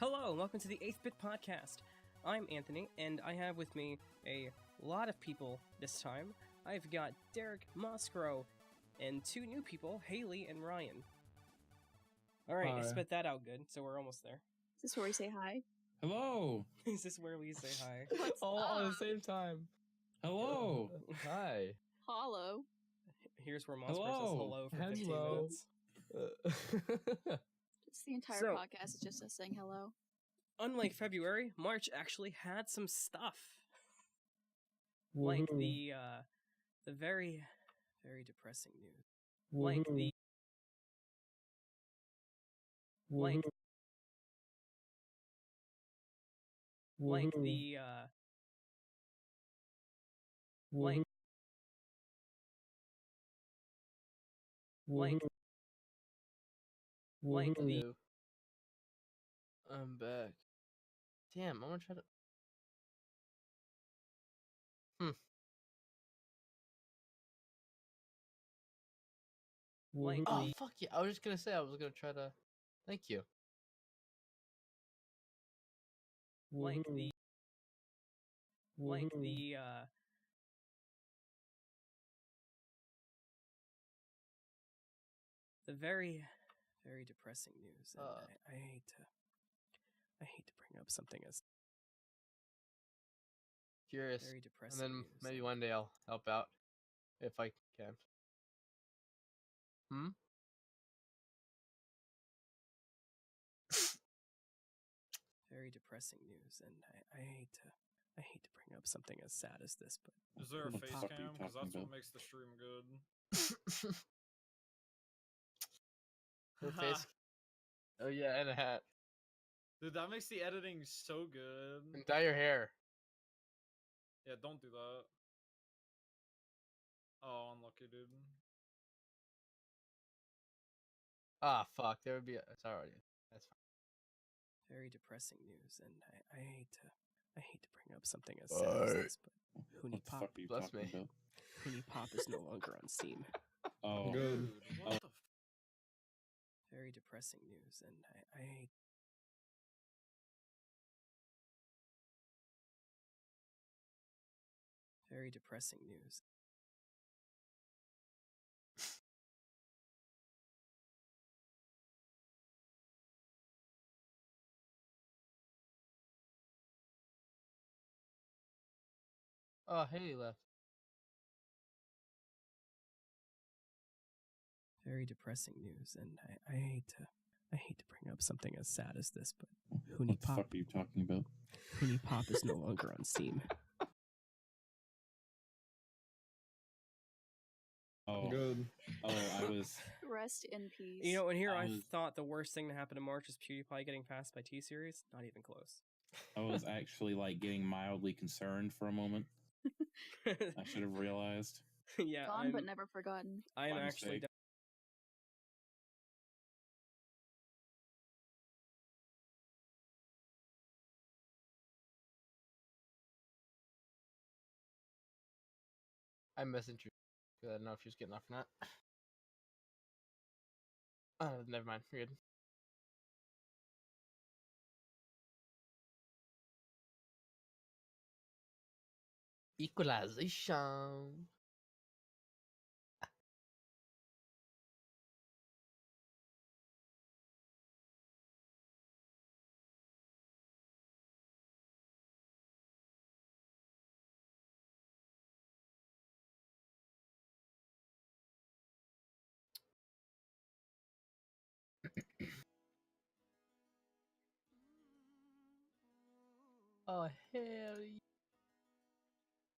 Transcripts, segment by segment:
Hello, and welcome to the 8th Bit Podcast. I'm Anthony, and I have with me a lot of people this time. I've got Derek Moskrow and two new people, Haley and Ryan. Alright, I spit that out good, so we're almost there. Is this where we say hi? Hello! Is this where we say hi? All at the same time. Hello! Hi. Hollow. Here's where Moskrow says hello for 15 minutes. Just the entire So- podcast is just us saying hello. Unlike February, March actually had some stuff. Like the very, very depressing news. Like the like like the like like the I'm back. Damn, I'm gonna try to. like Oh, the fuck yeah. I was just gonna say, I was gonna try to. Thank you. like the like the very, very depressing news, and I hate to bring up something as Curious. very And depressing then news. maybe one day I'll help out. If I can. Very depressing news, and I hate to bring up something as sad as this, but Is there a What the face fuck cam? Because that's what makes the stream good. Her face. Oh yeah, and a hat. Dude, that makes the editing so good. And dye your hair. Yeah, don't do that. Oh, unlucky, dude. Ah, fuck. There would be. It's already. That's fine. very depressing news, and I hate to bring up something as sad as this, but Huni What the Pop, fuck are you Bless talking me. about? Huni Pop is no longer on Steam. Oh, Dude, what the Very depressing news, and I hate. Very depressing news. Oh, Haley left. Very depressing news, and I hate to bring up something as sad as this, but Huni what the Pop, fuck are you talking about? Huni Pop is no longer on Steam. Oh, Good. oh, I was. Rest in peace. You know, and here I I was- thought the worst thing to happen in March is PewDiePie getting passed by T-Series. Not even close. I was actually like getting mildly concerned for a moment. I should have realized. Yeah, Gone but never forgotten. I am My actually. mistake. I messaged her. I didn't know if she was getting off or not. Never mind. You're good. Equalization. Oh hell yeah.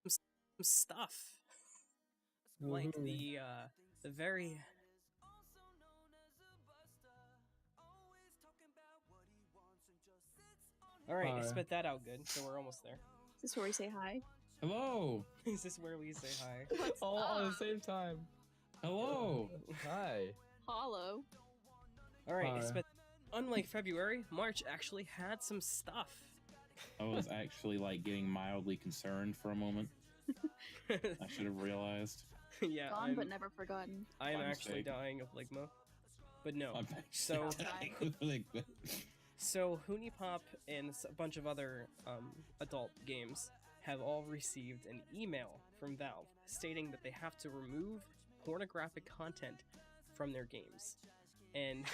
some stuff like the very Alright, I spit that out good, so we're almost there. Is this where we say hi? Hello! Is this where we say hi? All at the same time. Hello! Hi. Hollow. Alright, I spit. Unlike February, March actually had some stuff. I was actually like getting mildly concerned for a moment. I should have realized. Yeah, Gone but never forgotten. I am My actually mistake. dying of Ligma. But no. I'm So actually dying with like that. So Hunipop and a bunch of other adult games have all received an email from Valve stating that they have to remove pornographic content from their games. And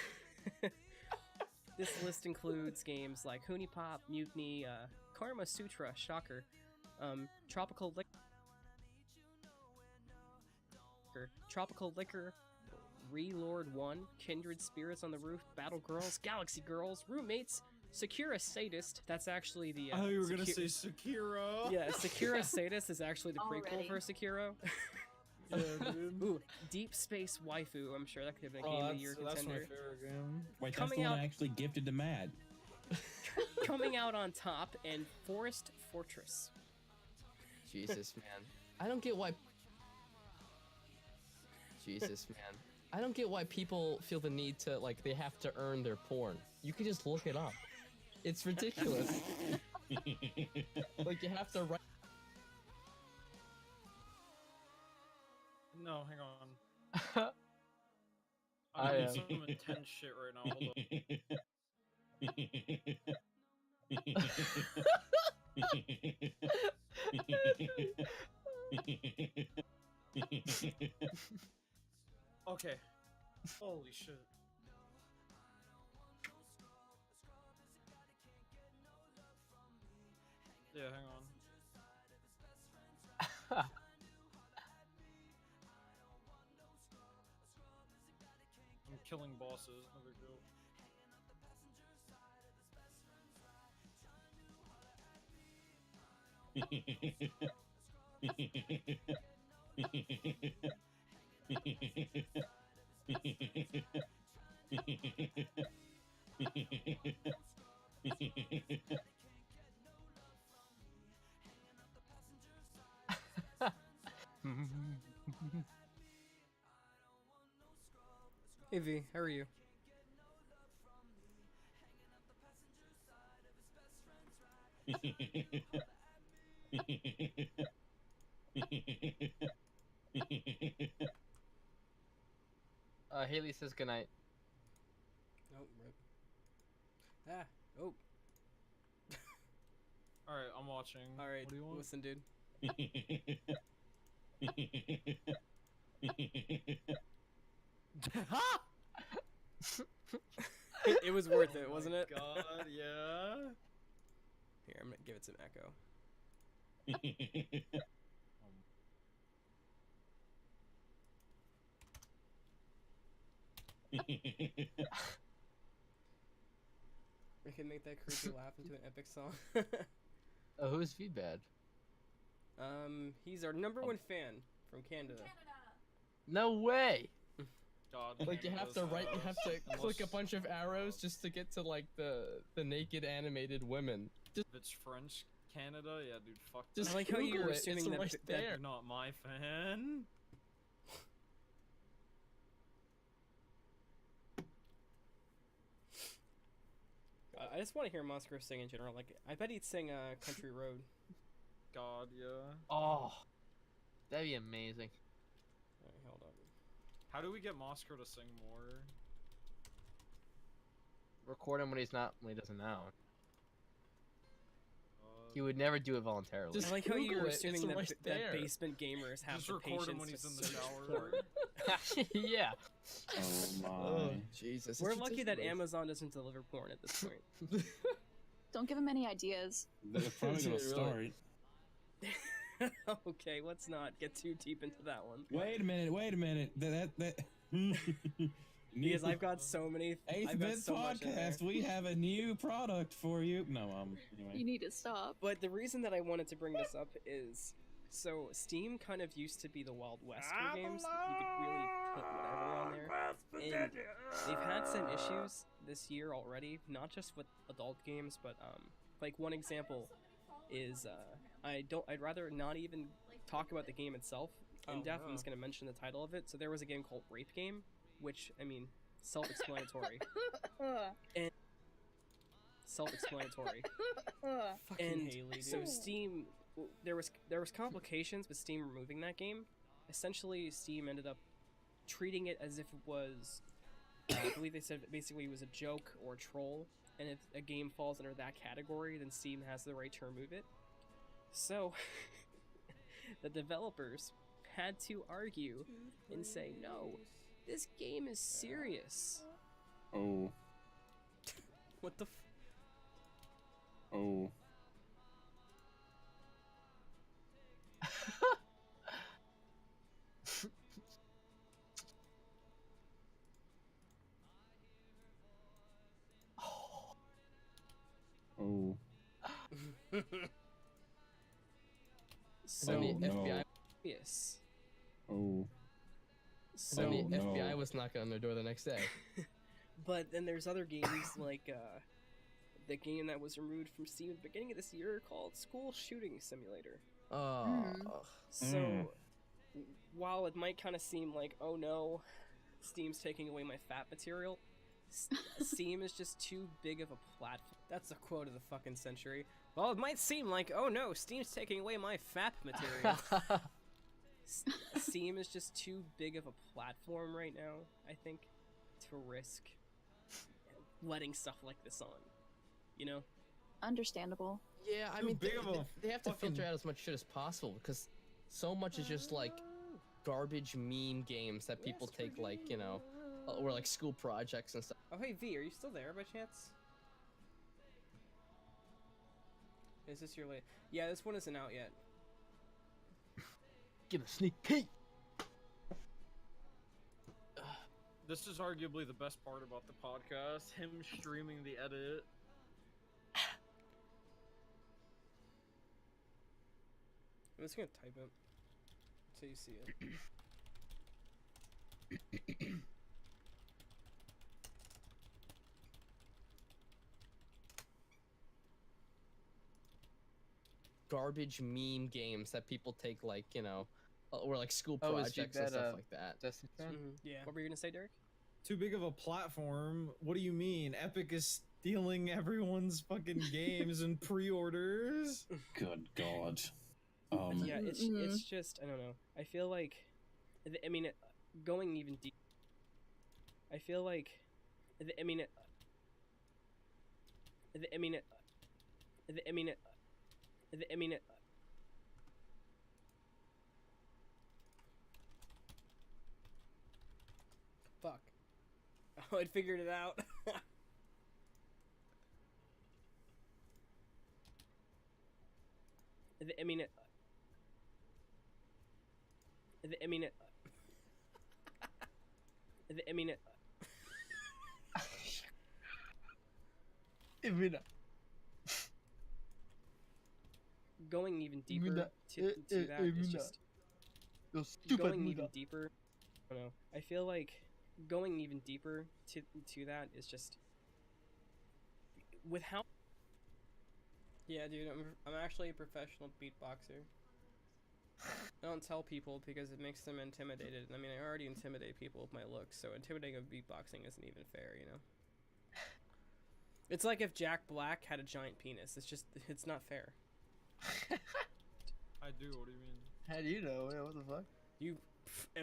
this list includes games like Hunipop, Mutiny, Karma Sutra, shocker, Tropical Liquor, Relord 1, Kindred Spirits on the Roof, Battle Girls, Galaxy Girls, Roommates, Sakura Sadist. That's actually the. I thought you were gonna say Sekiro. Yeah, Sakura Sadist is actually the prequel Already. for Sekiro. Yeah, dude. Ooh, Deep Space Waifu. I'm sure that could have been a game of the year that's my contender. favorite game. Wait, that's Coming the one out- I actually gifted to Mad. Coming out on top, and Forest Fortress. Jesus, man. I don't get why. Jesus, man. I don't get why people feel the need to, like, they have to earn their porn. You can just look it up. It's ridiculous. Like, you have to write. No, hang on. I'm doing some intense shit right now. Hold on. Okay. Holy shit. Yeah, hang on. I'm killing bosses, no big deal. Hey V, how are you? Haley says goodnight. Oh, rip. Ah, oh. Alright, I'm watching. Alright, What do you want? listen, dude. It was worth it, wasn't it? God, yeah. Here, I'm gonna give it some echo. We can make that creepy laugh into an epic song. Oh, who's Feedbad? He's our #1 fan from Canada. No way! God. Like, you have to write, you have to Unless- click a bunch of arrows just to get to, like, the naked animated women. Just, If it's French, Canada, yeah, dude, fuck just I like how Google you're it, assuming it's that- right that- there. You're not my fan. I just want to hear Monster sing in general. Like, I bet he'd sing Country Road. God, yeah. Oh, that'd be amazing. Alright, hold on. How do we get Moscow to sing more? Record him when he doesn't know. Uh, He would never do it voluntarily. I like how Google you're it, assuming it's that, right that there. basement gamers have just the record him patience when he's to in the search shower. porn. Yeah. Oh my. Oh, Jesus. We're it's lucky that ridiculous. Amazon doesn't deliver porn at this point. Don't give him any ideas. They're probably gonna Really? start. Okay, let's not get too deep into that one. Wait a minute. That. Because I've got so many. Eighth I've got Bit so much in there. Podcast. We have a new product for you. No, You anyway. need to stop. But the reason that I wanted to bring this up is, so Steam kind of used to be the Wild West for games. You could really put whatever on there. And they've had some issues this year already, not just with adult games, but like one example is I'd rather not even talk about the game itself. In depth, I'm just gonna mention the title of it. So there was a game called Rape Game, which, I mean, self-explanatory. Self-explanatory. And Haley, so dude. Steam, there was complications with Steam removing that game. Essentially, Steam ended up treating it as if it was, I believe they said basically it was a joke or a troll, and if a game falls under that category, then Steam has the right to remove it. So, the developers had to argue and say, no, this game is serious. Oh. What the Oh. Oh. So, And then the no. FBI, yes. Oh. So, and then the no. FBI was knocking on their door the next day. but then there's other games like the game that was removed from Steam at the beginning of this year called School Shooting Simulator. Oh. So, while it might kind of seem like, oh no, Steam's taking away my fat material, Steam is just too big of a platform. That's a quote of the fucking century. Well, it might seem like, oh no, Steam's taking away my fat material. Steam is just too big of a platform right now, I think, to risk letting stuff like this on. You know? Understandable. Yeah, I Too mean, big of a they have to fucking- filter out as much shit as possible because so much is just like garbage meme games that people take like, you know, or like school projects and stuff. Oh, hey V, are you still there by chance? Is this your late? Yeah, this one isn't out yet. Get a sneak peek. This is arguably the best part about the podcast, him streaming the edit. I'm just gonna type it so you see it. Garbage meme games that people take like, you know, or like school Oh, is projects and G-Bet, stuff like that. Destiny fan? Yeah. What were you gonna say, Derek? Too big of a platform? What do you mean? Epic is stealing everyone's fucking games and pre-orders? Good God. Yeah, it's just I don't know. I feel like, I mean, going even deep. I feel like, I mean, I mean, I mean, I mean. Fuck. Oh, I'd figured it out. I mean, I mean, I mean, going even deeper to that is just going even deeper. I don't know. I feel like going even deeper to that is just with how. Yeah, dude, I'm actually a professional beatboxer. I don't tell people because it makes them intimidated. I mean, I already intimidate people with my looks, so intimidating of beatboxing isn't even fair, you know? It's like if Jack Black had a giant penis. It's not fair. I do, what do you mean? How do you know? Yeah, what the fuck?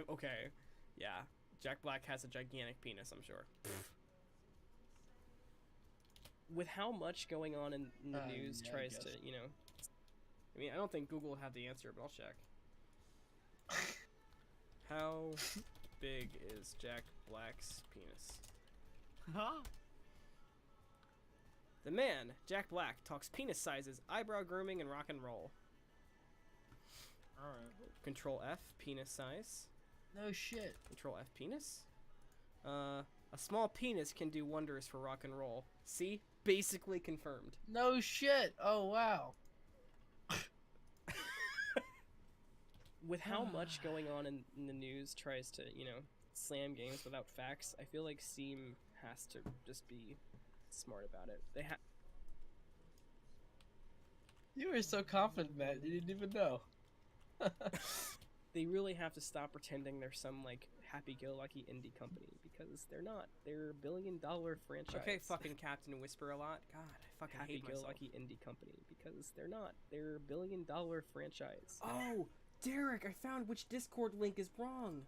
Okay. Yeah. Jack Black has a gigantic penis, I'm sure. With how much going on in the news yeah, I tries to, guess. you know... I mean, I don't think Google will have the answer, but I'll check. How big is Jack Black's penis? Huh? The man, Jack Black, talks penis sizes, eyebrow grooming, and rock and roll. Alright. Control F, penis size. No shit. Control F, penis. A small penis can do wonders for rock and roll. See? Basically confirmed. No shit. Oh wow. With how much going on in the news tries to, you know, slam games without facts, I feel like Steam has to just be smart about it. You were so confident, Matt. You didn't even know. They really have to stop pretending they're some, like, happy-go-lucky indie company, because they're not. They're a billion-dollar franchise. Okay, fucking Captain Whisper a lot. God, I fucking hate myself. Happy-go-lucky indie company, because they're not. They're a billion-dollar franchise. Oh, Derek, I found which Discord link is wrong.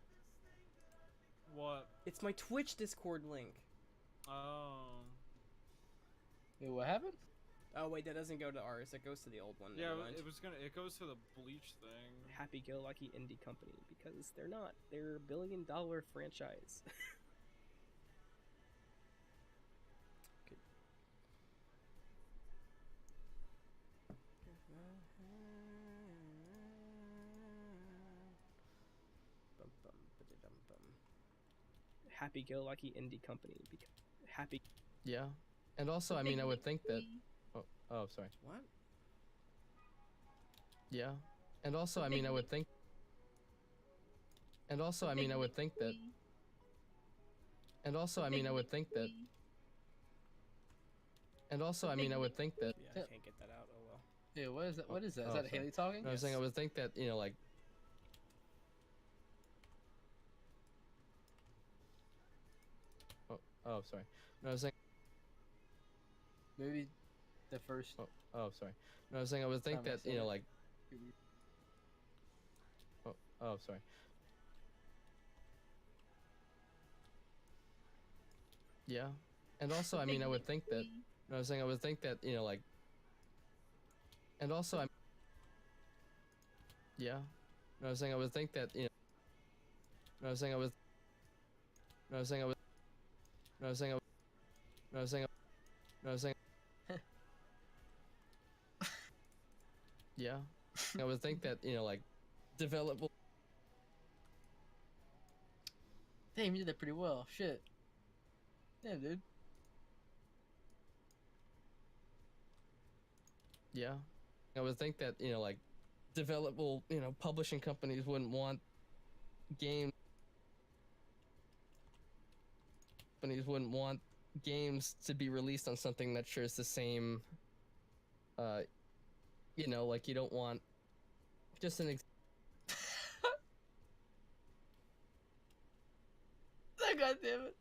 What? It's my Twitch Discord link. Oh. Wait, what happened? Oh wait, that doesn't go to ours. That goes to the old one. Yeah, Never mind. it goes to the Bleach thing. Happy-go-lucky indie company because they're not. They're a billion-dollar franchise. Okay. Bum, bum, ba-da-dum, bum. Happy-go-lucky indie company because happy. Yeah. And also, I mean, I would think that. Oh, sorry. What? Yeah. And also, I mean, I would think. And also, I mean, I would think that. And also, I mean, I would think that. And also, I mean, I would think that. Yeah, I can't get that out. Oh well. Yeah, what is that? What is that? Is Oh, that sorry. Haley talking? I was saying, I would think that, you know, like. Oh, sorry. No, I was saying. Maybe the first. Oh, sorry. No, I was saying, I would think Time I that, said you know, it. like. Oh, sorry. Yeah. And also, I mean, I would think that. No, I was saying, I would think that, you know, like. And also, I'm. Yeah. No, I was saying, I would think that, you know. No, I was saying, I was. No, I was saying, I was. No, I was saying, I was. No, I was saying. No, I was saying. Yeah. I would think that, you know, like. Developable. Damn, you did that pretty well. Shit. Damn, dude. Yeah. I would think that, you know, like, developable, you know, publishing companies wouldn't want games. Companies wouldn't want games to be released on something that shares the same, you know, like, you don't want just an God damn it.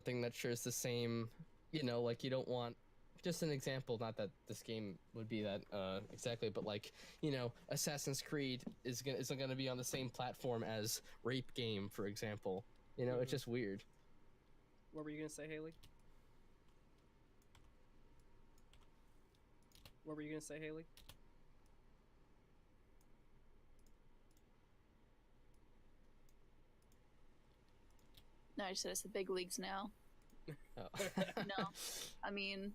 thing that shares the same, you know, like, you don't want just an example, not that this game would be that exactly, but like, you know, Assassin's Creed isn't gonna be on the same platform as Rape Game, for example. You know, it's just weird. What were you gonna say, Haley? What were you gonna say, Haley? No, I just said it's the big leagues now. Oh. No, I mean,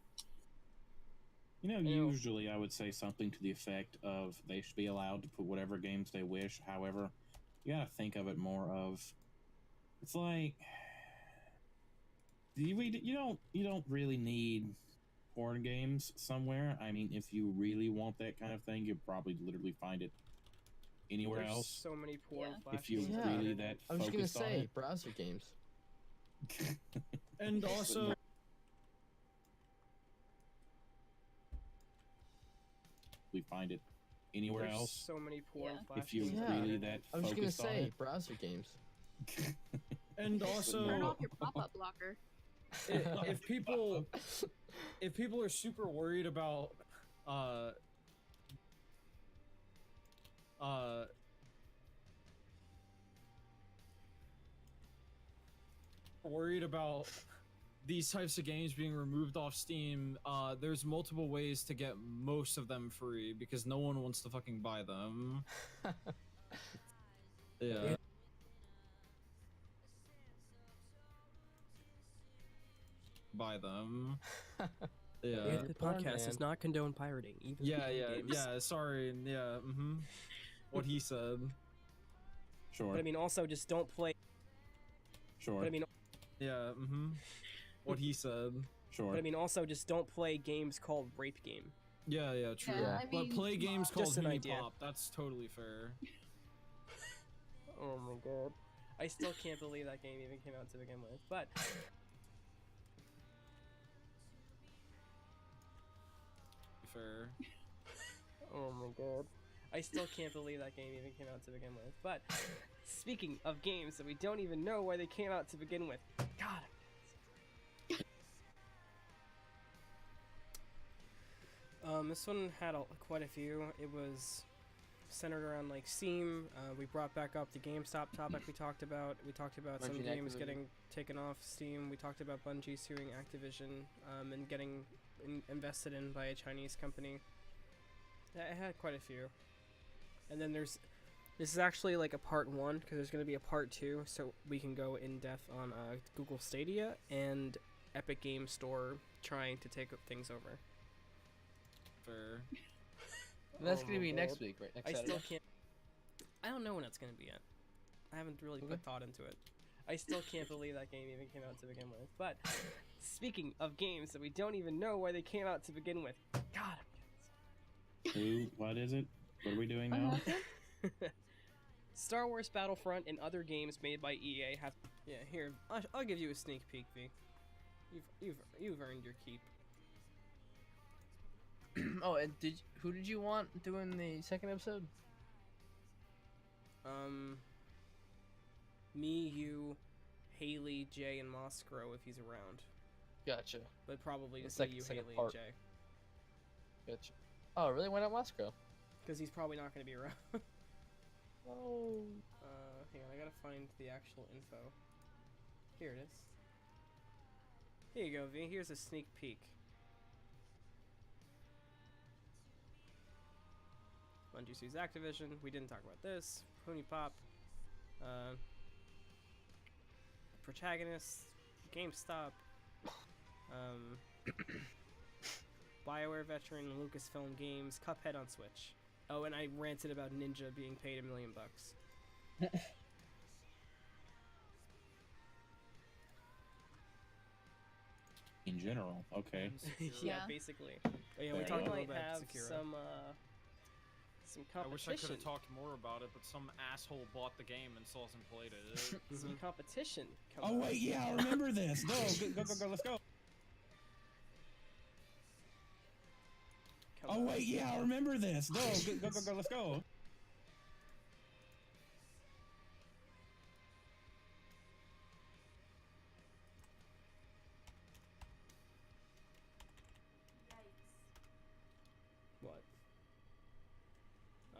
You know, Ew. usually I would say something to the effect of they should be allowed to put whatever games they wish. However, you gotta think of it more of it's like you don't really need porn games somewhere. I mean, if you really want that kind of thing, you probably literally find it anywhere There's else. so many porn Yeah. flash If you games Yeah. out really there. that I was just gonna focused on say it. browser games. And also, We find it anywhere There's else. so many porn Yeah. flash If you games Yeah. out really there. that I was just gonna focused on say it. browser games. and also, turn off your pop-up blocker. if people are super worried about worried about these types of games being removed off Steam, there's multiple ways to get most of them free because no one wants to fucking buy them. Yeah. Buy them. Yeah. The Porn podcast man. does not condone pirating, even Yeah, video yeah, games. yeah. Sorry. Yeah. What he said. Sure, But I mean, also just don't play. sure, But I mean, Yeah. What he said. sure. but I mean, also just don't play games called Rape Game. Yeah, yeah, true. Yeah, I But mean, play games called Just an Mini idea. Pop. That's totally fair. Oh my god. I still can't believe that game even came out to begin with. But Fair. oh my god. I still can't believe that game even came out to begin with. But speaking of games that we don't even know why they came out to begin with. God. This one had quite a few. It was centered around like Steam. We brought back up the GameStop topic we talked about. We talked about some Bungie and games Activision. getting taken off Steam. We talked about Bungie suing Activision and getting invested in by a Chinese company. I had quite a few. And then this is actually like a part 1 because there's going to be a part 2, so we can go in depth on Google Stadia and Epic Game Store trying to take things over. Fair. And that's Oh gonna my be next God. week, right? Next I Saturday. still can't. I don't know when it's gonna be yet. I haven't really Okay. put thought into it. I still can't believe that game even came out to begin with. But speaking of games that we don't even know why they came out to begin with, God. Who? What is it? What are we doing What now? happened? Star Wars Battlefront and other games made by EA have. Yeah, here I'll give you a sneak peek, V. You've earned your keep. Oh, and who did you want doing the second episode? Me, you, Haley, Jay, and Moskro if he's around. Gotcha. But probably The just me, second- you, second Haley, part. and Jay. Gotcha. Oh, really? Why not Moscow? Because he's probably not going to be around. Oh. Hang on, I gotta find the actual info. Here it is. Here you go, V. Here's a sneak peek. Bungie sues Activision. We didn't talk about this. Pony Pop. Protagonists. GameStop. BioWare veteran, Lucasfilm Games, Cuphead on Switch. Oh, and I ranted about Ninja being paid $1 million. In general, okay. yeah, Yeah. basically. But yeah, we There talked you a go. little might about have Sekiro. Some I wish I could competition. have talked more about it, but some asshole bought the game and still hasn't played it. Some competition. Oh coming wait, up. yeah, I remember this. Go, let's go. Come Oh on. wait, yeah, I remember this. Go, let's go. What? Oh.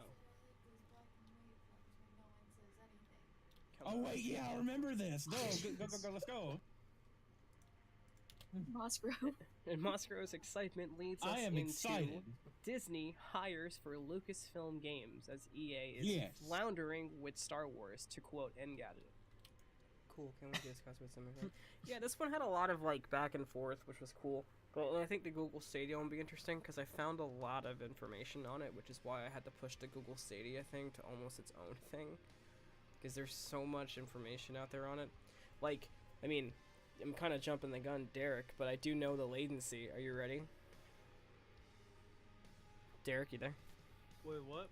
Come Oh on. wait, yeah, I remember this. Go, let's go. Moskro. And Moskro's excitement leads us I am into excited. Disney hires for Lucasfilm Games as EA is Yes. floundering with Star Wars, to quote Engadget. Cool, can we discuss with some of them? Yeah, this one had a lot of like back and forth, which was cool. But I think the Google Stadia will be interesting because I found a lot of information on it, which is why I had to push the Google Stadia thing to almost its own thing. Because there's so much information out there on it. Like, I mean, I'm kind of jumping the gun, Derek, but I do know the latency. Are you ready? Derek, you there? Wait, what?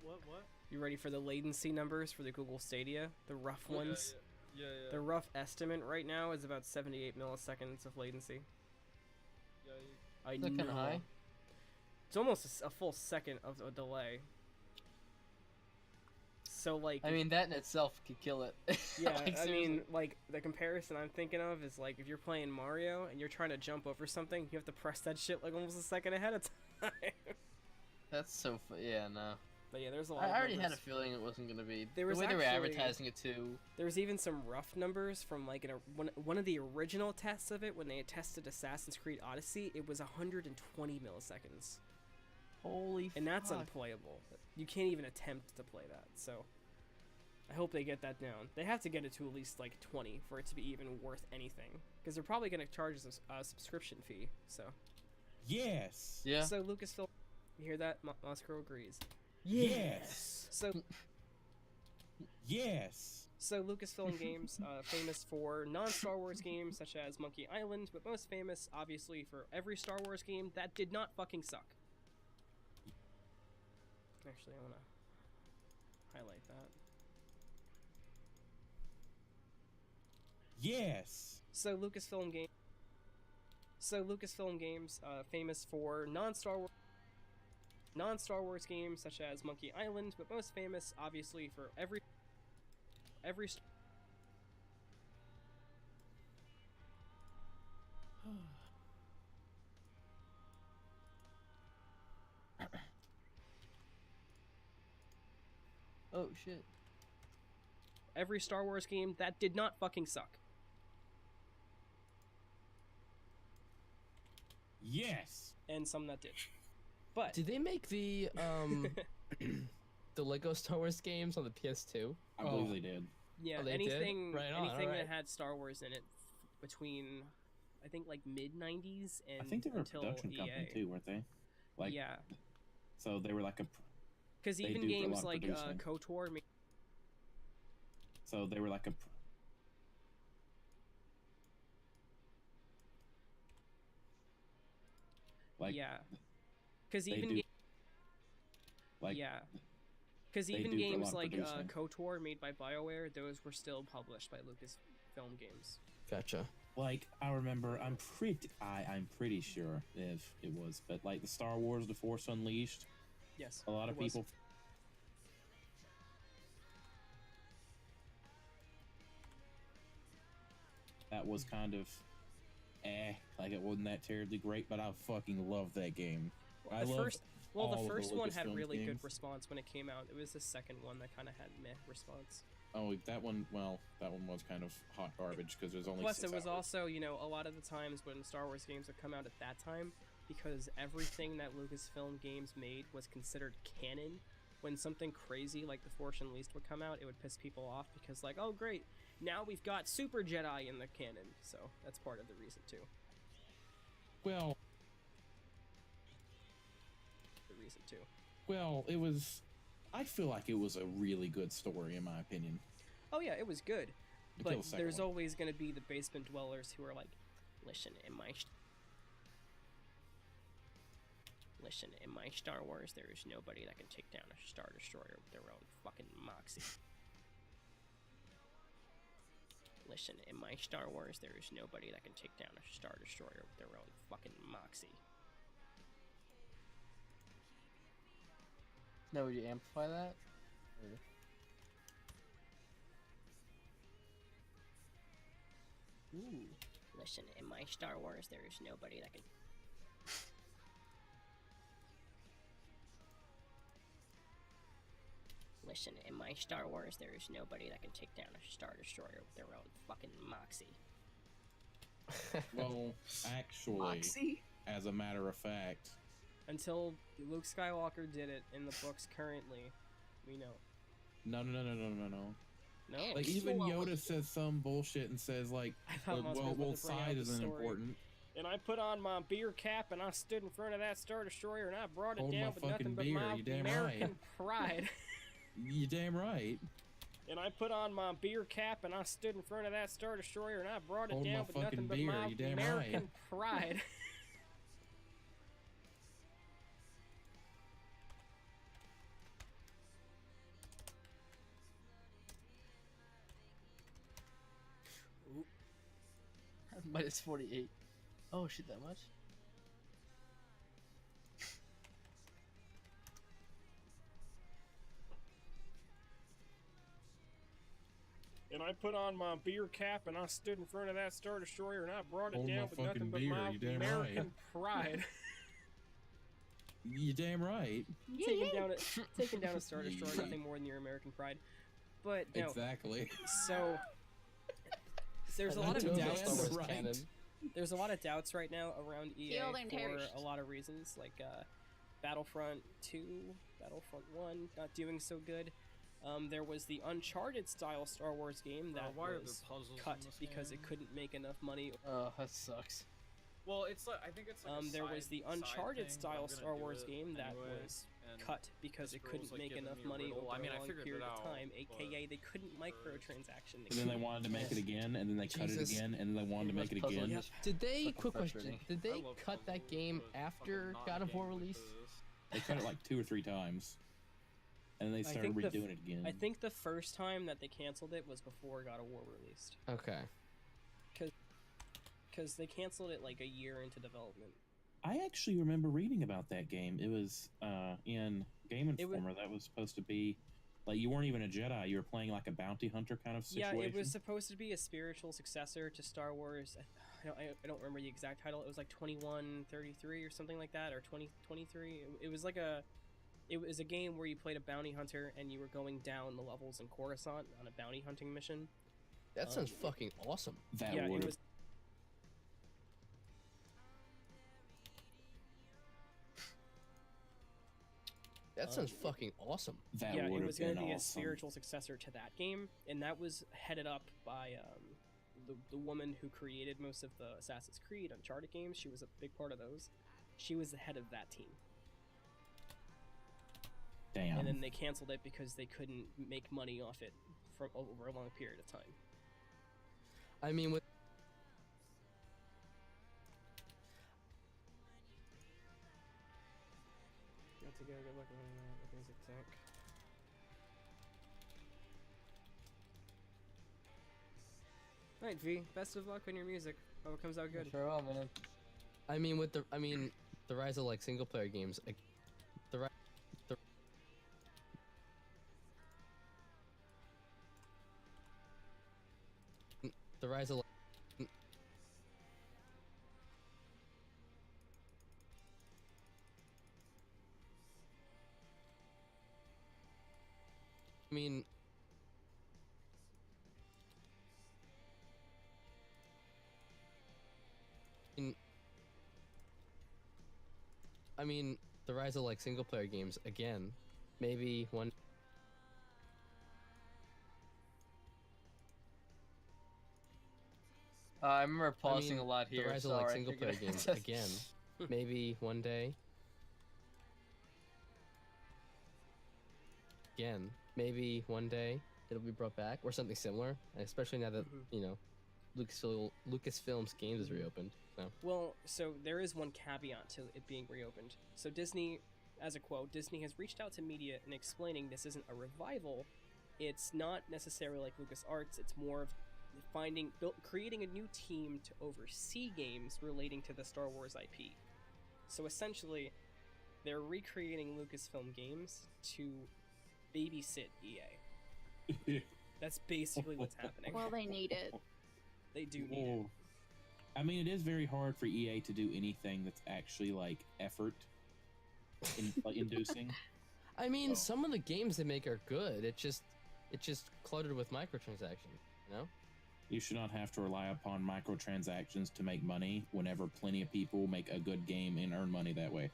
You ready for the latency numbers for the Google Stadia? The rough ones? Yeah. The rough estimate right now is about 78 milliseconds of latency. I Is that know. kinda high? It's almost a full second of a delay. So, like, I mean, that in itself could kill it. yeah, Like, I mean, seriously. like, the comparison I'm thinking of is, like, if you're playing Mario and you're trying to jump over something, you have to press that shit, like, almost a second ahead of time. That's so. Yeah, no. But yeah, there's a lot I of already had a numbers. feeling it wasn't gonna be. There the was way they were actually- advertising it too. There's even some rough numbers from like one of the original tests of it when they had tested Assassin's Creed Odyssey. It was 120 milliseconds, Holy. and that's fuck. unplayable. You can't even attempt to play that. So I hope they get that down. They have to get it to at least like 20 for it to be even worth anything, because they're probably going to charge us a subscription fee. So Yes. Yeah. So Lucasfilm, you hear that? Moskro agrees. Yes. So Yes. So Lucasfilm Games, famous for non-Star Wars games such as Monkey Island, but most famous, obviously, for every Star Wars game that did not fucking suck. Actually, I want to highlight that. Yes. So Lucasfilm Games, famous for non-Star Wars games such as Monkey Island, but most famous, obviously, for every Oh shit. Every Star Wars game that did not fucking suck. Yes. And some that did. But Did they make the the Lego Star Wars games on the PS2? I believe they did. yeah, Oh, they did? anything Right on, anything alright. that had Star Wars in it between I think like mid 90s and I think they were a until production EA. company too, weren't they? Like, yeah, so they were like a. because they even do a lot games of like producing. KOTOR So they were like a. Like, yeah, because they even do. Like, yeah, because they even do for a lot games of like producing. KOTOR made by BioWare, those were still published by Lucasfilm Games. Gotcha. like I remember, I'm pretty sure if it was, but like the Star Wars: The Force Unleashed, Yes, a lot it of was. people. That was kind of, like it wasn't that terribly great, but I fucking love that game. I The love first, all of the the first one had Lucasfilm really good games. response when it came out. It was the second one that kind of had meh response. Oh, that one. Well, that one was kind of hot garbage because there's only. Plus, 6 it was hours. also, a lot of the times when Star Wars games would come out at that time, because everything that Lucasfilm Games made was considered canon. When something crazy like The Force Unleashed would come out, it would piss people off because, like, oh great, now we've got Super Jedi in the canon. So that's part of the reason too. Well, it was. I feel like it was a really good story in my opinion. Oh yeah, it was good. Until But the second there's one. always going to be the basement dwellers who are like, listen, in my Star Wars, there is nobody that can take down a Star Destroyer with their own fucking moxie. Listen, in my Star Wars, there is nobody that can take down a Star Destroyer with their own fucking moxie. Now would you amplify that? Or- Ooh. Listen, in my Star Wars, there is nobody that can. Listen, in my Star Wars, there is nobody that can take down a Star Destroyer with their own fucking moxie. Well, actually, Moxie? as a matter of fact, Until Luke Skywalker did it in the books currently, we know. no. No. Like even Yoda says some bullshit and says like, I thought Musk was about well, to bring out size the isn't story. important. And I put on my beer cap and I stood in front of that Star Destroyer and I brought it Hold my down with nothing fucking but beer, my you damn American right. pride. You damn right. And I put on my beer cap and I stood in front of that Star Destroyer and I brought it Hold my down with nothing fucking but beer, my you damn American right. pride. Minus 48. Oh shit, that much? And I put on my beer cap and I stood in front of that Star Destroyer and I brought it Hold down my with nothing fucking but beer, my you damn American pride. You damn right. taking down a Star Destroyer, Yeah. nothing more than your American pride. But no, Exactly. so there's a I lot of don't know if doubts. Star Wars Right. canon. There's a lot of doubts right now around EA Killed and for perished. a lot of reasons, like Battlefront 2, Battlefront 1 not doing so good. There was the Uncharted style Star Wars game that why are there was puzzles in cut this because game? it couldn't make enough money. Oh, that sucks. Well, it's like I think it's like a There was side- the side Uncharted thing, but style I'm gonna Star do Wars it game that anyway, was and cut because this it girl's, couldn't like, make giving enough me a money riddle. over I mean, a I long figured period it of out, time, but aka they couldn't microtransaction the And then they game. wanted to make it again, and then they cut it Jesus. again, and then they wanted to make it Puzzle again. just Did they? fucking Quick question. frustrating. Did they I love cut that puzzles, game but after fucking not God of in War games like release? this. They cut it like 2 or 3 times, and then they started think the redoing it again. I think the first time that they canceled it was before God of War released, Okay. because they canceled it like a year into development. I actually remember reading about that game. It was in Game It wa- Informer. That was supposed to be like you weren't even a Jedi. You were playing like a bounty hunter kind of situation. Yeah, it was supposed to be a spiritual successor to Star Wars. I don't remember the exact title. It was like 2133 or something like that, or 2023. It was like a It was a game where you played a bounty hunter and you were going down the levels in Coruscant on a bounty hunting mission. That sounds fucking awesome. That yeah, would it have. was. That sounds fucking awesome. That Yeah, would it have was going been to be a awesome. spiritual successor to that game, and that was headed up by the woman who created most of the Assassin's Creed Uncharted games. She was a big part of those. She was the head of that team, Damn. and then they canceled it because they couldn't make money off it for over a long period of time. I mean, with That's a good look at the music tech. Alright, V, best of luck on your music. Hope it comes out good. Sure will, man. I mean, with the the rise of like single player games, the ri- the rise of like, I mean, I mean, the rise of like single player games again. Maybe one. I remember pausing mean, a lot here. The rise of sorry. like single player games again. Maybe one day. Again, maybe one day it'll be brought back or something similar, and especially now that you know, Lucasfilm's games is reopened. So Well, so there is one caveat to it being reopened. So Disney, as a quote, Disney has reached out to media and explaining this isn't a revival. It's not necessarily like LucasArts. It's more of creating a new team to oversee games relating to the Star Wars IP. So essentially, they're recreating Lucasfilm games to babysit EA. That's basically what's happening. Well, they need it. They do need it. Well, I mean, it is very hard for EA to do anything that's actually like effort inducing. I mean, Oh. some of the games they make are good. It's just cluttered with microtransactions. You know. You should not have to rely upon microtransactions to make money whenever plenty of people make a good game and earn money that way.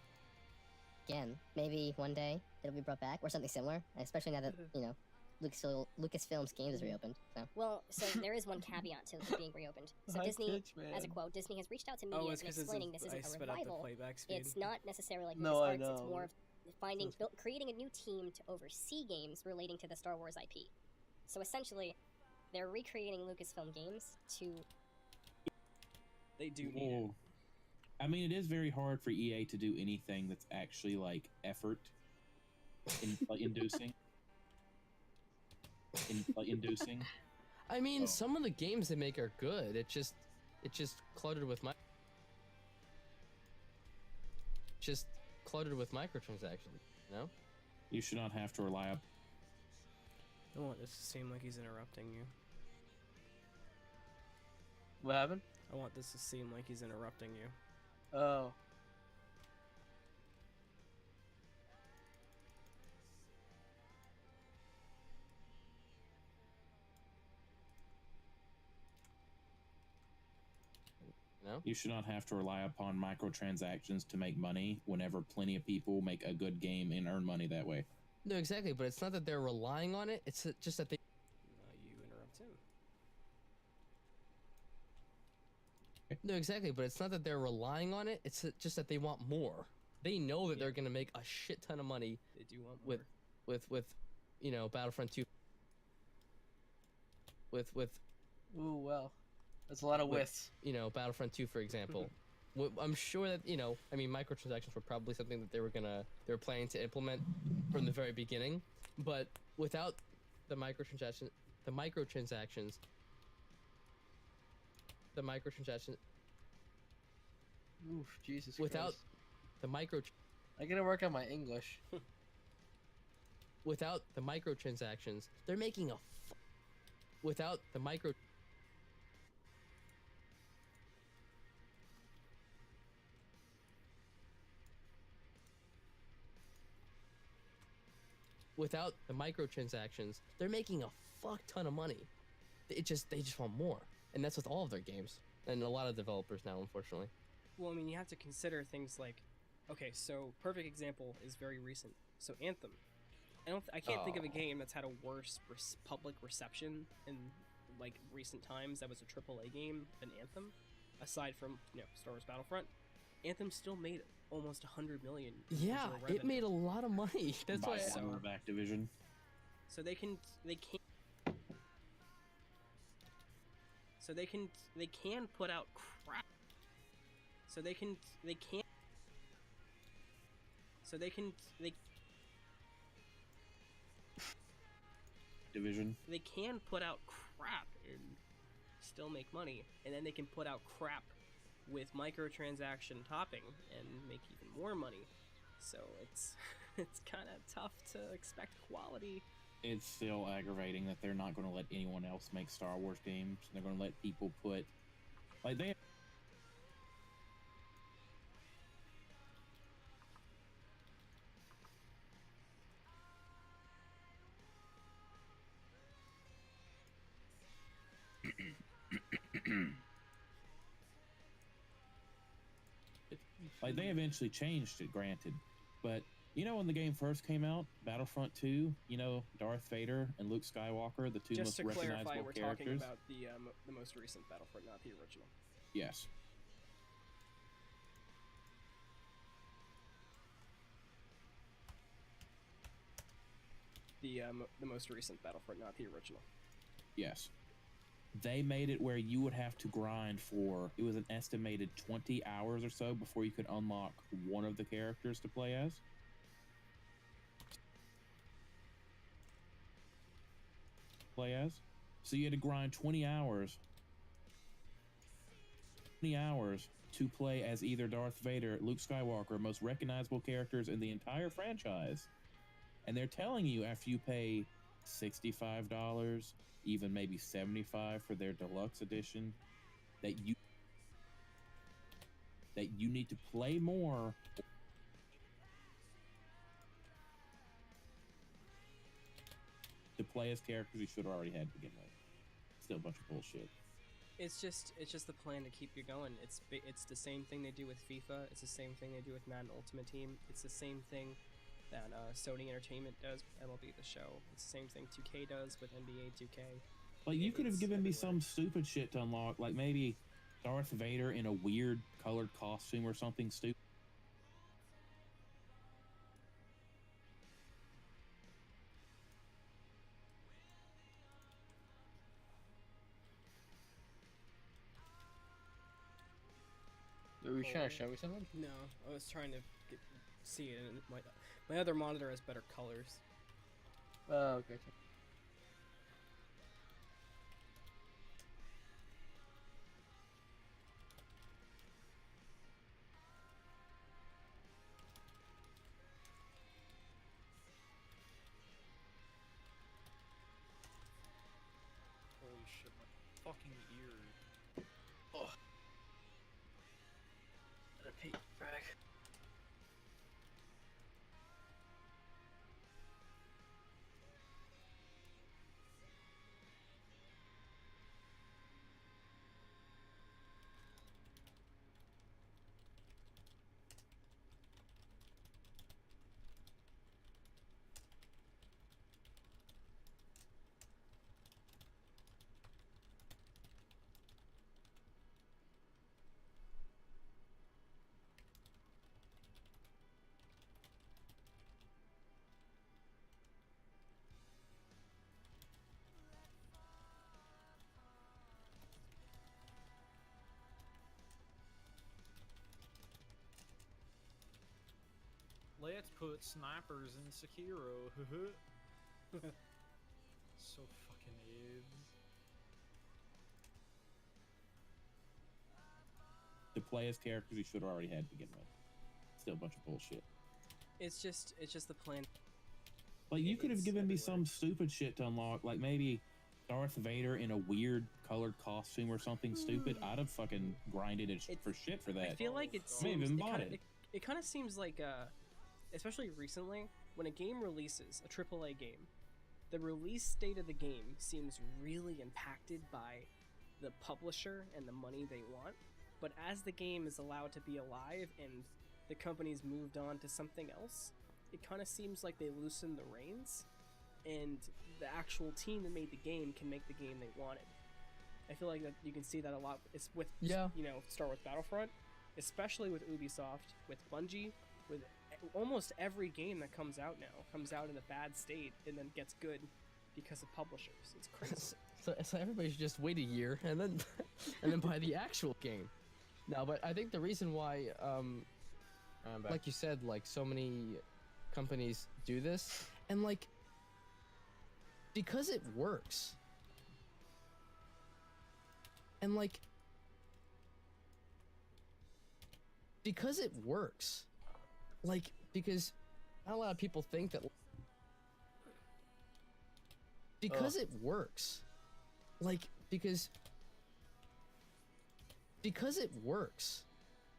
Again, maybe one day it'll be brought back or something similar, especially now that, you know, Lucasfilm's games is reopened. So. Well, so there is one caveat to it being reopened. So High Disney, pitch, man. as a quote, Disney has reached out to media Oh, it's and because explaining this I isn't a sped up the revival. playback speed. It's not necessarily like No, I LucasArts. It's know. more of creating a new team to oversee games relating to the Star Wars IP. So essentially, they're recreating Lucasfilm games to. They do need it. Well, I mean, it is very hard for EA to do anything that's actually like effort inducing. Inducing. I mean, Oh. some of the games they make are good. It's just cluttered with microtransactions. You know. You should not have to rely up. I want this to seem like he's interrupting you. What happened? I want this to seem like he's interrupting you. Oh. You know. You should not have to rely upon microtransactions to make money whenever plenty of people make a good game and earn money that way. No, exactly. But it's not that they're relying on it. It's just that they. You interrupt him. No, exactly. But it's not that they're relying on it. It's just that they want more. They know that they're gonna make a shit ton of money They do want more. with you know, Battlefront 2. With Ooh, well. That's a lot of With- widths. you know, Battlefront 2, for example. I'm sure that, you know, I mean, microtransactions were probably something that they were planning to implement from the very beginning, but without the microtransactions, Oof, Jesus without Christ. the micro, I gotta work on my English. without the microtransactions, they're making without the micro. without the microtransactions, they're making a fuck ton of money. They just want more, and that's with all of their games and a lot of developers now, unfortunately. Well, I mean, you have to consider things like, okay, so perfect example is very recent. So Anthem, I can't think of a game that's had a worse public reception in like recent times that was a AAA game than Anthem, aside from Star Wars Battlefront. Anthem still made almost 100 million. in Yeah, digital it revenue. made a lot of money. That's By why. honor of Activision. So they can put out crap. Division. They can put out crap and still make money, and then they can put out crap with microtransaction topping and make even more money. So it's kind of tough to expect quality. It's still aggravating that they're not going to let anyone else make Star Wars games. They're going to let people put, like, they. Like, they eventually changed it, granted, but when the game first came out, Battlefront 2, Darth Vader and Luke Skywalker, the two Just most to clarify, recognizable we're characters. talking about the most recent Battlefront, not the original. Yes. The most recent Battlefront, not the original. Yes. They made it where you would have to grind for, it was an estimated 20 hours or so before you could unlock one of the characters to play as. So you had to grind 20 hours to play as either Darth Vader, Luke Skywalker, most recognizable characters in the entire franchise. And they're telling you after you pay $65, even maybe $75 for their deluxe edition, that you need to play more to play as characters you should have already had to begin with. Still a bunch of bullshit. It's just the plan to keep you going. It's the same thing they do with FIFA. It's the same thing they do with Madden Ultimate Team. It's the same thing that Sony Entertainment does with MLB The Show. It's the same thing 2K does with NBA 2K. Like, you could have It's given me everywhere. some stupid shit to unlock, like maybe Darth Vader in a weird colored costume or something stupid. Were you trying to show me something? No, I was trying to see it, and my other monitor has better colors. Oh, okay. Holy shit, my fucking ears. Back. Let's put snipers in Sekiro. So fucking AIDS. To play as characters you should have already had to begin with. Still a bunch of bullshit. It's just the plan. Like, you could have It's given me everywhere. some stupid shit to unlock, like maybe Darth Vader in a weird colored costume or something stupid. I'd have fucking grinded it It's- for shit for that. I feel like it Oh, May have seems even it bought kinda, it. it kind of seems like especially recently, when a game releases, a AAA game, the release date of the game seems really impacted by the publisher and the money they want. But as the game is allowed to be alive and the company's moved on to something else, it kind of seems like they loosen the reins, and the actual team that made the game can make the game they wanted. I feel like that you can see that a lot. It's with Star Wars Battlefront, especially with Ubisoft, with Bungie, with almost every game that comes out now comes out in a bad state and then gets good because of publishers. It's crazy. So everybody should just wait a year and then and then buy the actual game. No, but I think the reason why, like you said, like so many companies do this, and like because it works, and like because it works, like because not a lot of people think that because it works, like because it works.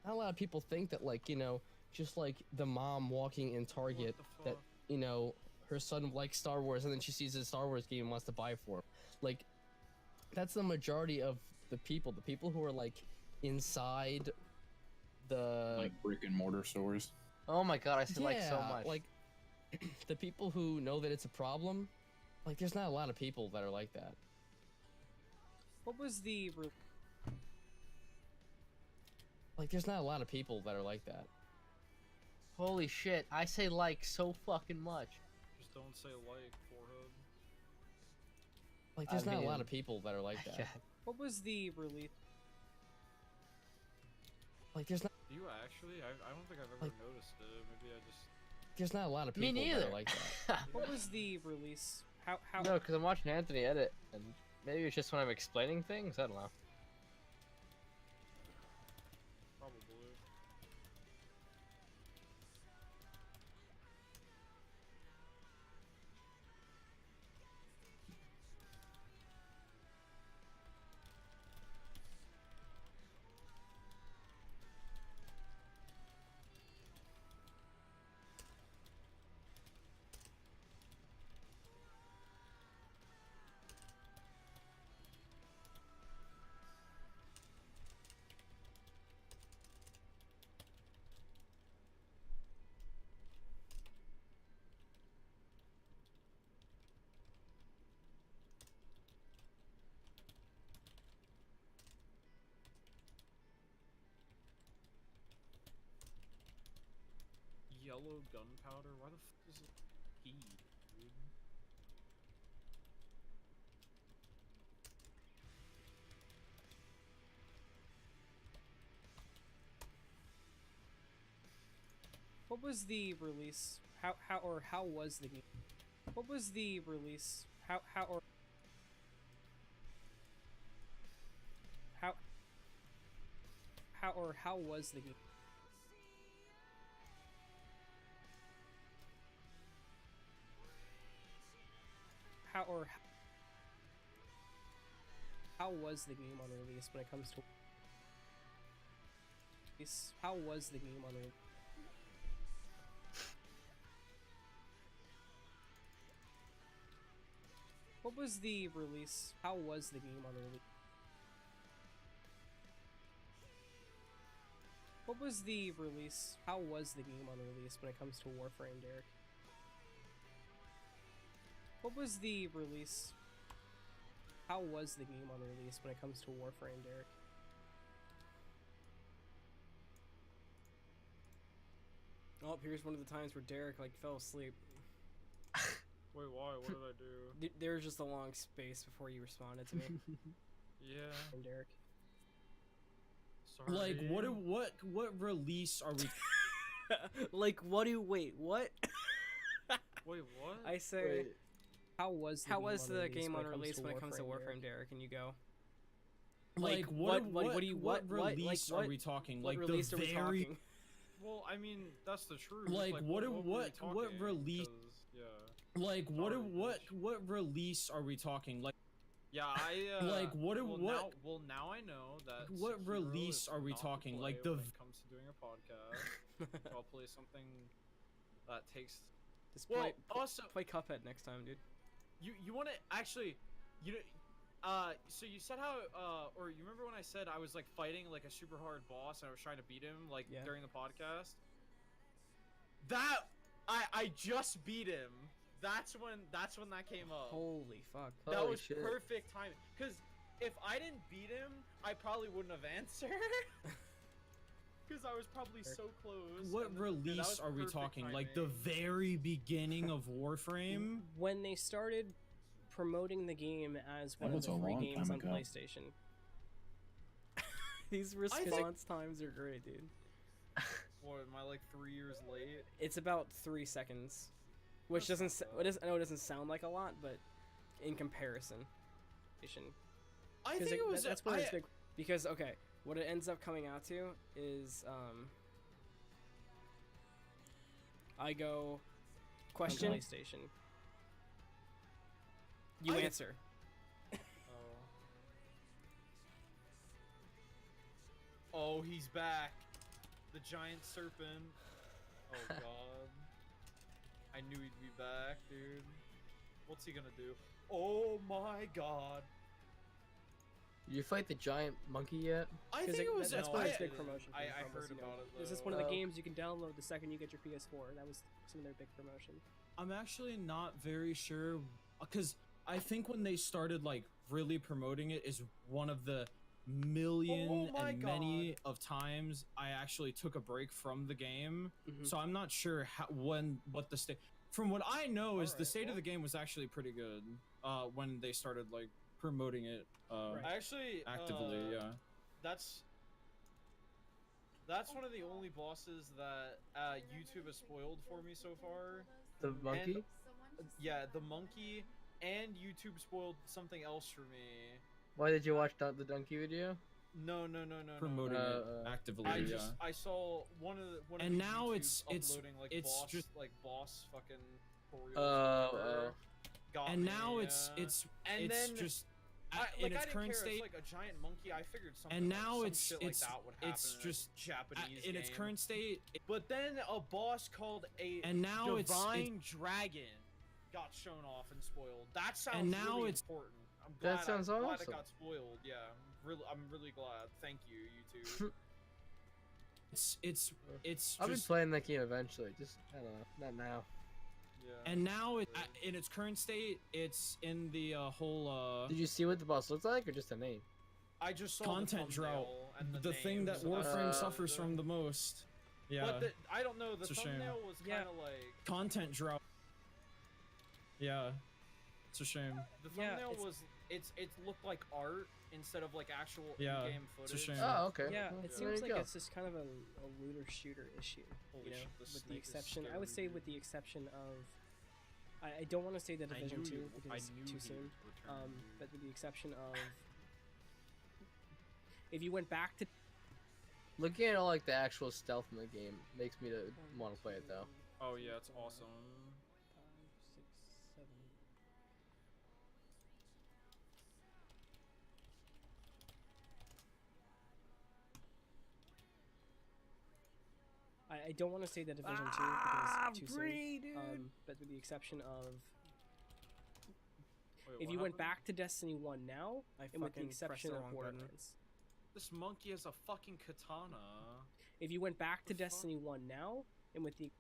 Not a lot of people think that, like, you know, just like the mom walking in Target that, you know, her son likes Star Wars and then she sees a Star Wars game and wants to buy it for him. Like, that's the majority of the people who are like inside the Like brick and mortar stores. Oh my god, I see like so much. Like the people who know that it's a problem, like there's not a lot of people that are like that. What was the Like there's not a lot of people that are like that. Holy shit, I say like so fucking much. Just don't say like, forehead. Like there's I not a lot mean, of people that are like that. Yeah. What was the release? Like there's not Do you actually? I don't think I've ever Like- noticed it. Maybe I just. there's not a lot of Me people that neither. are like that. What was the release? How No, because I'm watching Anthony edit, and maybe it's just when I'm explaining things. I don't know. Probably. Yellow gunpowder? Why the fuck is it pee, dude? What was the release? How was the game? What was the release? How was the game? How was the game on release when it comes to how was the game on release? What was the release? How was the game on release? What was the release? How was the game on release when it comes to Warframe, Derek? What was the release? How was the game on release when it comes to Warframe, Derek? Oh, here's one of the times where Derek like fell asleep. Wait, why? What did I do? There was just a long space before you responded to me. Yeah. And Derek. Sorry. Like, what release are we? Like, what do? Wait, what? Wait, what? I say. Wait. How was the game on release when it comes to Warframe, Derek? And you go. Like, what release like, are we talking? What Like release the are we very talking? Well, I mean, that's the truth. Like, what were we what talking? release? 'Cause, Yeah. Like Sorry, what release are we talking? Like Yeah, I. Like, what- well, what- Now I know that. what Sekiro release is are we not to talking? play Like, the when it comes to doing a podcast. So I'll play something that takes Just Well, play, also play Cuphead next time, dude. you want to actually, so you said how or you remember when I said I was like fighting like a super hard boss and I was trying to beat him like Yeah. during the podcast? That I just beat him. That's when that came up. Holy fuck. That Holy was shit. perfect timing. Cause if I didn't beat him, I probably wouldn't have answered. Cause I was probably so close. What and then- dude, that release was are we perfect talking? Like the timing. very beginning of Warframe? When they started promoting the game as one of was the a free long games time on ago. PlayStation. These think- response times are great, dude. What, am I like 3 years late? It's about 3 seconds, which That's doesn't. not bad. I know it doesn't sound like a lot, but in comparison, I 'cause think it was. that's where it's big. Because okay, what it ends up coming out to is I go question PlayStation. You I- answer. Oh, he's back. The giant serpent. Oh god. I knew he'd be back, dude. What's he gonna do? Oh my god. Did you fight the giant monkey yet? I 'Cause think it was. that's no, where I, its big promotion. I came from, was, heard you know, about it. This is though. one of the Oh. games you can download the second you get your PS4. That was some of their big promotion. I'm actually not very sure because I think when they started like really promoting it is one of the million Oh my and many God. of times I actually took a break from the game. Mhm. So I'm not sure what the state. From what I know is the Alright, state of well- the game was actually pretty good when they started like promoting it Right. I actually actively. Yeah. That's one of the only bosses that YouTube has spoiled for me so far. The monkey? Yeah, the monkey, and YouTube spoiled something else for me. Why did you watch the donkey video? No. Promoting it Uh, actively. I yeah. just I saw one of And the now YouTubes it's uploading like it's boss just- boss fucking tutorials. Oh, or whatever. Got And me, now it's yeah. And then just in in its I didn't current care, state. it's like a giant monkey. I figured something. And like, now some it's shit it's like that would happen it's in a just Japanese in its game. current state. But then a boss called a And now it's- divine dragon got shown off and spoiled. That sounds And now really it's- important. I'm That glad sounds I'm glad awesome. it got spoiled. Yeah, I'm really glad. Thank you, YouTube. It's I'll be just playing that game eventually. Just I don't know, not now. Yeah. and now in its current state, it's in the whole Did you see what the boss looks like, or just a name? I just saw content the drought. thumbnail and The thing that names. Warframe Uh, suffers from the most. Yeah, But I don't know. The It's a shame. thumbnail was Yeah. kind of like content drought. Yeah, it's a shame. the Yeah, thumbnail it's- was it looked like art instead of like actual Yeah, in-game it's a footage. shame. Oh, okay. Yeah, Well, it there seems you like go. it's just kind of a looter shooter issue. Holy You know, shit, the with the snake is exception, I would scary, say with dude. the exception of, I don't want to say the I Division knew 2 you- because I it's knew too he soon. would return, dude. But with the exception of, if you went back to Looking at all like the actual stealth in the game makes me to want to play it though. Oh yeah, it's awesome. 5, 6, 7. I don't want to say the Division 2 because it's too soon. But with the exception of, Wait, if what you went happened? back to Destiny 1 now, and with the exception of Borderlands, This monkey has a fucking katana. if you went back to The fuck? Destiny 1 now, and with the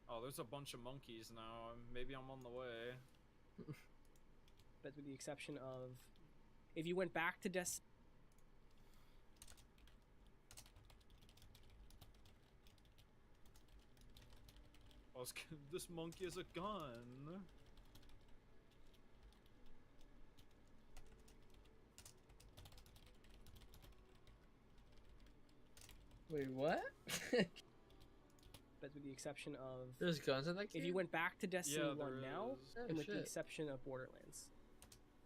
Oh, there's a bunch of monkeys now. Maybe I'm on the way. but with the exception of, if you went back to Destiny. This monkey has a gun. Wait, what? But with the exception of, There's guns in that game. if you went back to Destiny Yeah, 1 there now, is. Oh, and with the shit. exception of Borderlands.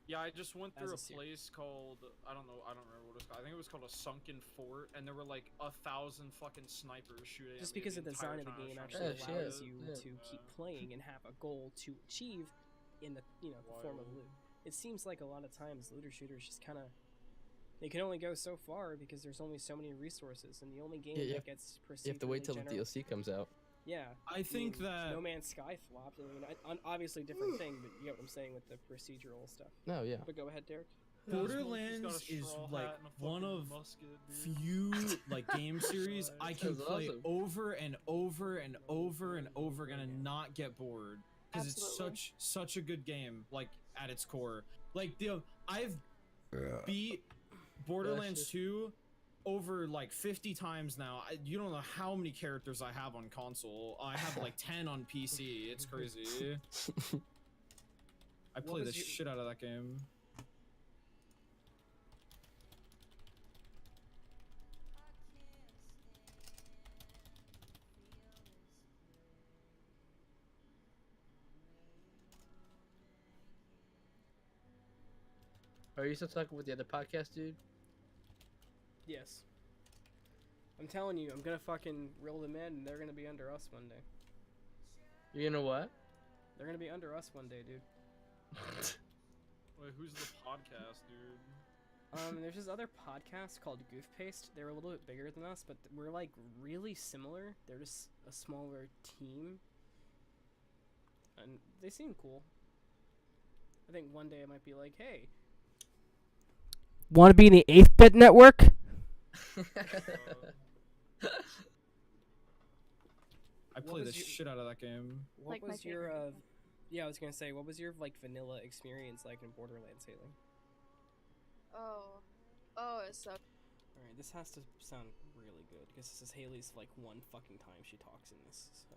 Yeah, I just went As through a a series. place called I don't remember what it's called. I think it was called a sunken fort, and there were like 1,000 fucking snipers shooting. Just at me because the entire design of the time I was game trying to actually Oh, get allows shit. you Yeah. to keep playing and have a goal to achieve in the the form of Wild. loot. It seems like a lot of times looter shooters just kind of they can only go so far because there's only so many resources, and the only game Yeah, that gets You have to wait till the procedurally DLC comes out. Yeah. I think that No Man's Sky flopped. I mean, obviously different thing, but you get what I'm saying with the procedural stuff. No, yeah. But go ahead, Derek. Borderlands is like one of few like game series I can That's play awesome. over and over and over and over again and not get bored because it's Absolutely. such a good game like at its core. Like I've beat Borderlands 2 over like 50 times now. You don't know how many characters I have on console. I have like 10 on PC. It's crazy. I play the shit out of that game. Are you still talking with the other podcast, dude? Yes. I'm telling you, I'm gonna fucking reel them in, and they're gonna be under us one day. You know what? They're gonna be under us one day, dude. Wait, who's the podcast, dude? There's this other podcast called Goof Paste. They're a little bit bigger than us, but we're like really similar. They're just a smaller team, and they seem cool. I think one day I might be like, hey, want to be in the 8-bit network? I play the shit out of that game. What Like my was your favorite. yeah, I was gonna say, what was your like vanilla experience like in Borderlands, Haley? Oh, it's so. All right, this has to sound really good because this is Haley's like one fucking time she talks in this. So.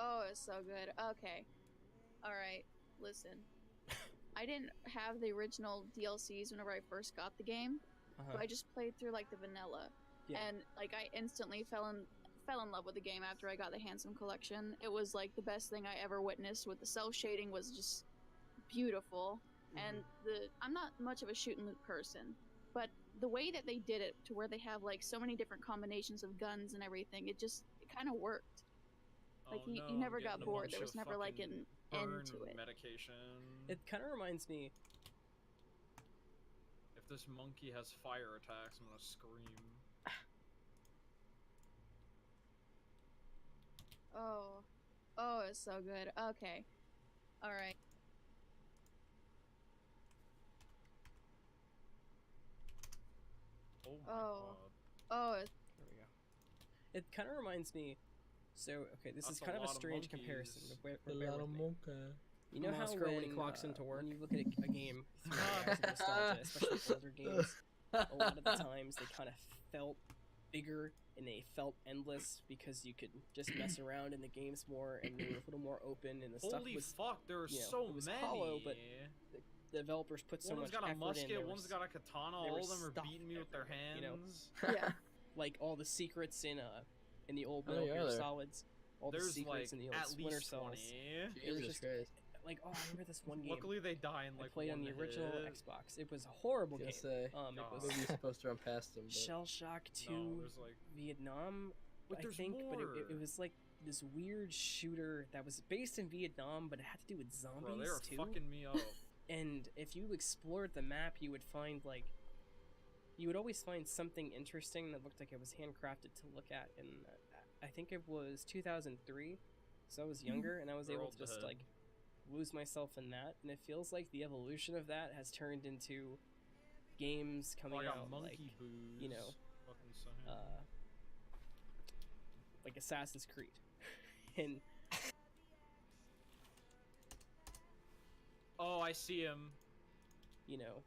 Oh, it's so good. Okay, all right. Listen, I didn't have the original DLCs whenever I first got the game. So I just played through like the vanilla, Yeah. and like I instantly fell in love with the game after I got the Handsome Collection. It was like the best thing I ever witnessed. With the cell shading was just beautiful, and I'm not much of a shoot and loot person, but the way that they did it to where they have like so many different combinations of guns and everything, it kind of worked. Like Oh, you no, never I'm got getting a bored. bunch There was of never like fucking an end burn to it. medication. It kind of reminds me. If this monkey has fire attacks, I'm gonna scream. Oh, it's so good. Okay, all right. Oh my Oh. god. Oh, There we go. It kind of reminds me. So okay, this is That's a kind of a lot of strange comparison. monkeys. But bear with me. You know how Moscow when he clocks into work? when you look at a game through the eyes of nostalgia, especially older games, a lot of the times they kind of felt bigger and they felt endless because you could just mess around in the games more and they were a little more open and the stuff Holy was fuck, there are you know, so it was many. hollow, but the developers put so One's much got a effort in. musket, There one's was, got a katana, there all was of them are stuff beating me with their everywhere, hands. you know? yeah. like all the secrets in the old How Metal many Gear are there? Solids, all the There's secrets like in the old at Splinter least Cells. 20. It was Jesus just Christ. like, oh, I remember this one game. Luckily they die in I like played on one the original hit. Xbox. It was a horrible game. Gonna say, It God. was maybe you're supposed to run past them. But... Shell Shock 2 No, there's like Vietnam, Wait, I there's think, but more. it was like this weird shooter that was based in Vietnam, but it had to do with zombies bro, they are too. fucking me up. And if you explored the map, you would find like you would always find something interesting that looked like it was handcrafted to look at. And I think it was 2003, so I was younger, and I was able to Worlds just ahead. like lose myself in that. And it feels like the evolution of that has turned into games Oh, coming I got out monkey like booze. you know, Fucking son. like Assassin's Creed, and Oh, I see him. you know,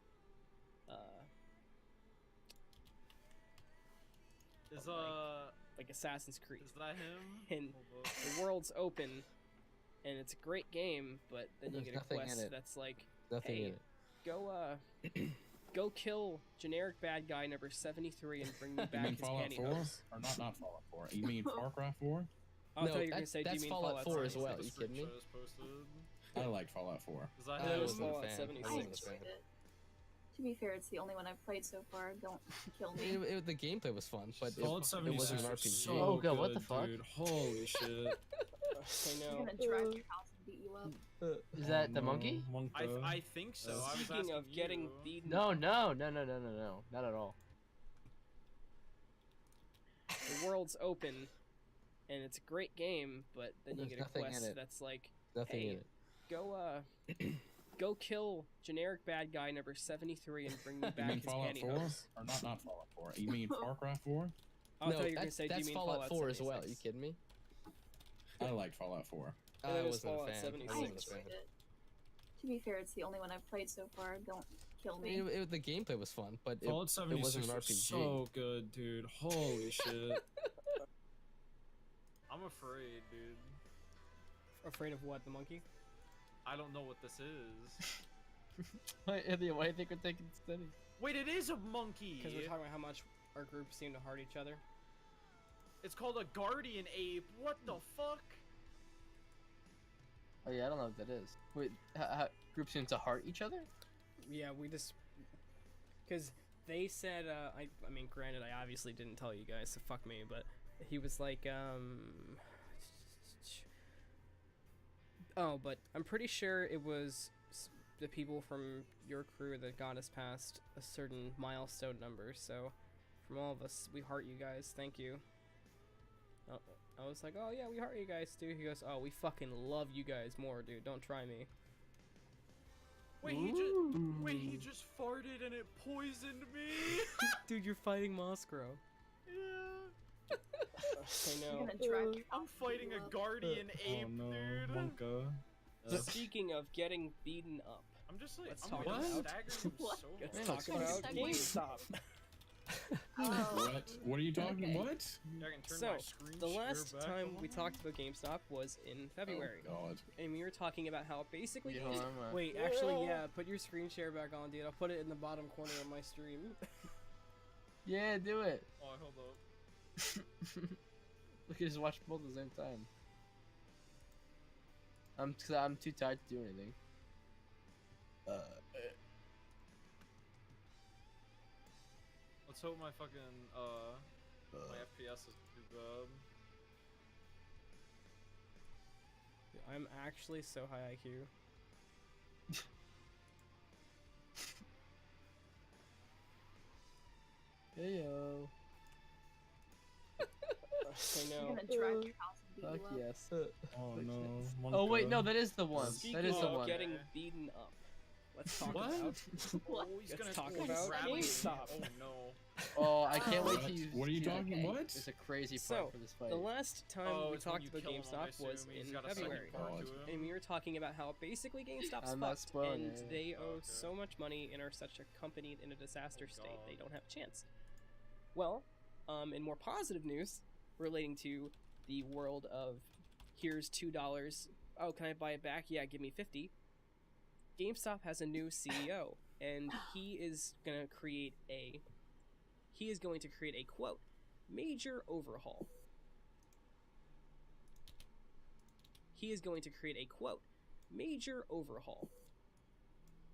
Is like Assassin's Creed. is that him? And Hold up. the world's open, and it's a great game, but then you There's get a nothing in quest it. that's like, Nothing hey, in it. go go kill generic bad guy number 73 and bring me You back mean his Fallout 4? pantyhose. Or not Fallout 4. You mean Far Cry 4? I No, thought you were gonna that's- say, do you that's mean Fallout 4 as 76? well. The You kidding me? screenshot is posted. I liked Fallout 4. Is that I Yeah, him? was wasn't a Fallout fan. 76. I I wasn't a fan. enjoyed it. To be fair, it's the only one I've played so far. Don't kill I mean, me. the gameplay was fun, but Fallout it 76 wasn't an was RPG. so Oh, God, what the good, fuck? dude. Holy shit. I I'm know. gonna drive your house and beat you up. Is that Oh, the no, monkey? Monka. I think so. I was Speaking asking of getting you. beaten, No, not at all. the world's open, and it's a great game, but then you There's get a nothing in quest it. that's like, Nothing hey, in it. go kill generic bad guy number 73 and bring me You back mean his Fallout 4? pantyhose. Or not Fallout 4. You mean Far Cry 4? I thought you were gonna say, do you that's mean Fallout 4 as well. 76? You kidding me? I liked Fallout 4. And then I there's wasn't a Fallout fan. 76. I I wasn't a enjoyed fan. it. To be fair, it's the only one I've played so far. Don't kill I me. mean, the gameplay was fun, but Fallout it 76 wasn't an was RPG. so good, dude. Holy shit. I'm afraid, dude. Afraid of what? The monkey? I don't know what this is. Why do you think we're taking it steady? Wait, it is a monkey. Because we're talking about how much our groups seem to heart each other. It's called a guardian ape. What the fuck? Oh yeah, I don't know what that is. Wait, how groups seem to heart each other? Yeah, we just because they said I mean, granted, I obviously didn't tell you guys, so fuck me, but he was like oh, but I'm pretty sure it was the people from your crew that got us past a certain milestone number. So from all of us, we heart you guys. Thank you. I was like, oh yeah, we heart you guys too. He goes, oh, we fucking love you guys more, dude. Don't try me. Wait, he just farted and it poisoned me. Dude, you're fighting Moskro. Yeah. I You're know. gonna drag your I'm fighting a guardian ape, dude. Monka. Speaking of getting beaten up, I'm just like, Let's I'm talk gonna about- stagger him What? so let's hard. talk so about segue. GameStop. Oh. What are you talking? Okay. What? I can turn So, my screen the share last back time we on. talked about GameStop was in February, God. and we were talking about how basically. Yeah, Wait, actually, yeah. Put your screen share back on, dude. I'll put it in the bottom corner of my stream. Yeah, do it. Oh, hold up. We can just watch both at the same time. I'm too tired to do anything. Let's hope my fucking my FPS is too bad. I'm actually so high IQ. Hey yo. I You're know. gonna drag your house and beat Fuck you up. yes. Oh no. Oh wait, no, Monka. that is the one. Speaking That is the of one. getting beaten up, let's talk What? about. What? Oh, he's Let's gonna talk oh, about grab me. GameStop. Oh no. Oh, I can't wait What? to use. What are you dude, talking? okay, What? There's a crazy So, part for this fight. The last time Oh, we it's when talked you about kill him, I GameStop was assume. He's in got a second February. part to God. him. And we were talking about how basically GameStop's I'm not fucked, spoiling and it. they owe Okay. so much money and are such a company in a disaster Oh, state, they God. don't have a chance. Well, in more positive news relating to the world of here's $2, oh, can I buy it back? Yeah, give me 50. GameStop has a new CEO, and he is going to create a quote major overhaul. He is going to create a quote major overhaul.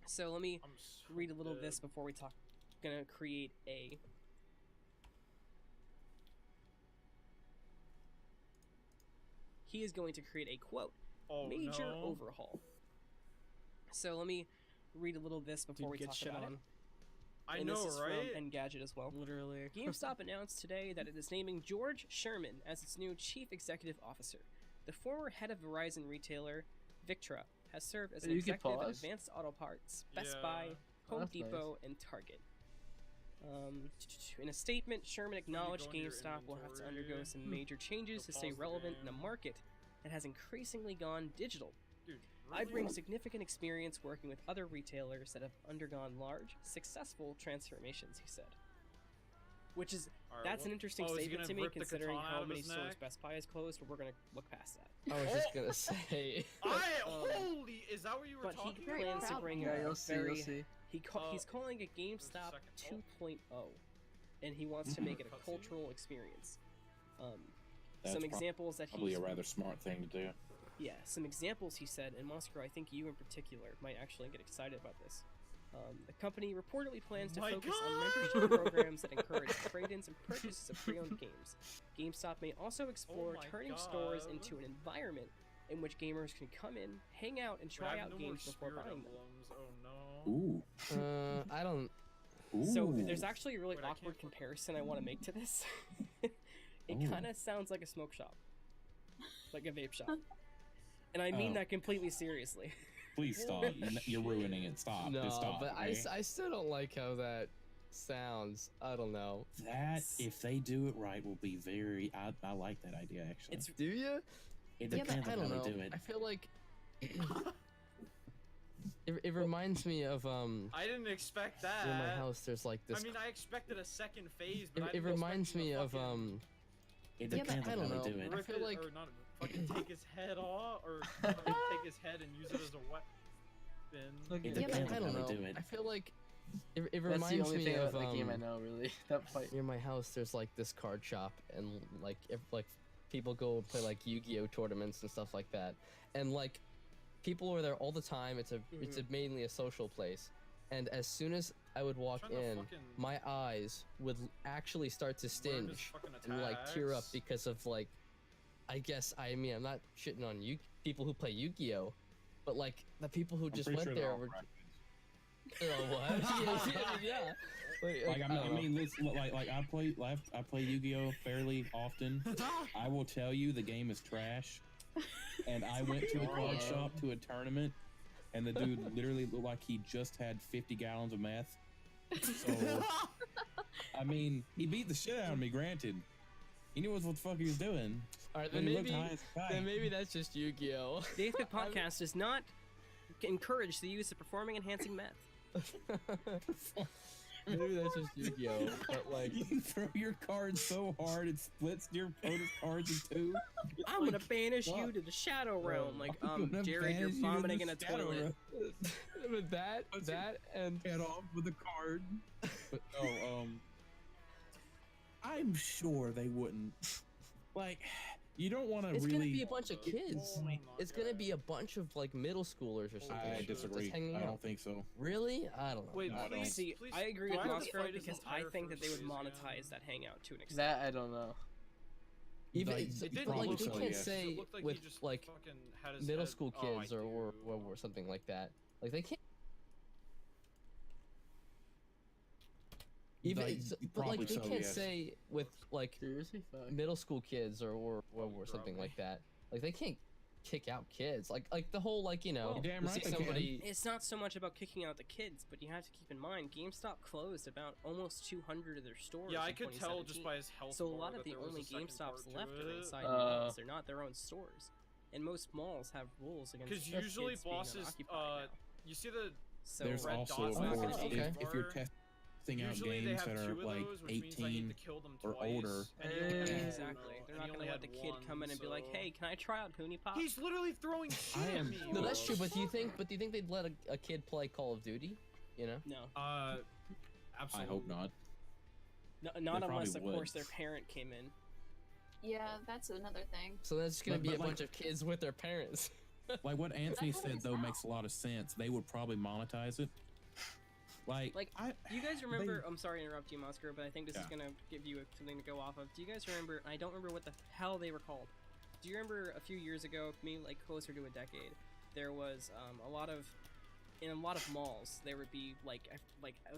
So let me I'm so read a little of this dead. before we talk. Gonna create a he is going to create a quote Oh, major no. overhaul. So let me read a little of this before we get talk shit about on. it. I And know, this is right? from Engadget as well. Literally. GameStop announced today that it is naming George Sherman as its new chief executive officer. The former head of Verizon retailer Victra has served as an You can executive at pause? Advanced Auto Parts, Best Buy, Yeah. Home that's nice. Depot, and Target. In a statement, Sherman acknowledged go into your GameStop will have to undergo inventory, some major changes to go stay pause the relevant in a game. market that has increasingly gone digital. Dude, I really? bring significant experience working with other retailers that have undergone large, successful transformations, he said. Which is, Alright, that's an well- interesting oh, is he statement to gonna me, rip the considering katana out how of many his stores neck? Best Buy has closed, but we're gonna look past that. I was just gonna say. Holy, is that what you were But he talking plans to about? bring Yeah, a you'll see. very, You'll see. he's calling it GameStop second. 2.0, and he wants to make it a Cutscene? cultural experience. That's Some examples that Probably he's a rather smart thing to do. Yeah, some examples he said, and Moskro, I think you in particular might actually get excited about this. The company reportedly plans to My focus on God! membership programs that encourage trade-ins and purchases of pre-owned games. GameStop may also explore my turning stores God. into an environment in which gamers can come in, hang out, and Wait, try I have out no more games before spirit buying them. emblems. Oh no. Ooh. I don't. Ooh. So there's actually a really Wait, I awkward can't- comparison I want to make to this. It Ooh. kind of sounds like a smoke shop. like a vape shop. And I mean Oh. that completely seriously. Please stop. You're ruining it. Stop. No, Just stop. but okay? I still don't like how that sounds. I don't know. That, if they do it right, will be very. I like that idea actually. It's Do you? It Yeah, depends but I on don't how know. they do it. I feel like it reminds me of I didn't expect that. in my house. There's like this. I mean, I expected a second phase, but I it didn't reminds expect me him to of fucking It Yeah, but depends I on don't how know. they do it. I rip feel it- like- or not fucking take his head off, or take his head and use it as a weapon. Look It at Yeah, but depends I on don't how know. they do it. I feel like it That's the reminds only me thing of about that game I know, really. That fight. near my house. There's like this card shop, and like if like people go play like Yu-Gi-Oh tournaments and stuff like that, and like people are there all the time. It's mainly a social place, and as soon as I would walk Trying to in, fucking my eyes would actually start to learn his stinge fucking and like tear up attacks. because of like, I guess I mean I'm not shitting on you people who play Yu-Gi-Oh, but like the people who I'm just pretty went sure they're there all were practice. what? yeah. Like I don't know. mean, listen, like I play Yu-Gi-Oh fairly often. I will tell you the game is trash. And I went to the card Yeah. shop to a tournament, and the dude literally looked like he just had 50 gallons of meth. So, I mean, he beat the shit out of me. Granted, he knew what the fuck he was doing. All right, But then he looked maybe high as a kite. then maybe that's just Yu-Gi-Oh. The 8-Bit Podcast does not encourage the use of performing enhancing meth. Maybe that's just Yu-Gi-Oh. But like, You throw your card so hard it splits your opponent's cards in two. I'm gonna banish you fuck? to the Shadow Realm. Like, I'm gonna Jared, you're banish you to vomiting the in a Shadow toilet. Realm. with that and Head off with a card. But no, I'm sure they wouldn't. Like, you don't want to it's really. gonna be a bunch of kids. Oh my It's gonna God. be a bunch of like middle schoolers or something. I just disagree. hanging I out. don't think so. Really? I don't know. Wait, No, I don't. please, See, please, I agree do with I have to Moscow fight his because I entire think that they would first phase monetize again? that hangout to an extent. That I don't know. Even Like, it's- It didn't but, like look we so, can't yes. say It looked like he with just like fucking had his middle head- school Oh, I kids or do. something like that. Like they can't. Even Like, it's- but like probably they so, can't yes. say with like Seriously? Fuck. middle school kids or drop something me. like that. Like they can't kick out kids. Like the whole like you know Well, You're damn you right see they can. somebody. It's not so much about kicking out the kids, but you have to keep in mind GameStop closed about almost 200 of their stores. Yeah, I in could tell just 2017. by his health. So a bar lot that of the there was only a second GameStops part left to are it. inside Uh. malls. They're not their own stores, and most malls have rules against Because usually kids being bosses, unoccupied now. you see the So There's red also, dots of on the course, okay. if you're bar, testing out usually they games have that two are of like those, which means I need 18 to kill them or twice, older. and he only had one, exactly, they're and not he gonna only let had the kid one, come in and be like, so- "Hey, can I try out Hoonie Pop?" He's literally throwing shit I at am- me. No, that's bro. true. But do you think they'd let a kid play Call of Duty? You know. No, I Absolutely. hope not. not They unless, probably of would. course, their parent came in. Yeah, that's another thing. So that's gonna But- be but, a like- bunch of kids with their parents. Like what Anthony That's what said it's though about. makes a lot of sense. They would probably monetize it. Like Do you guys remember? They- I'm sorry to interrupt you, Moscow, but I think this is Yeah. gonna give you something to go off of. Do you guys remember? I don't remember what the hell they were called. Do you remember a few years ago, maybe like closer to a decade, there was in a lot of malls there would be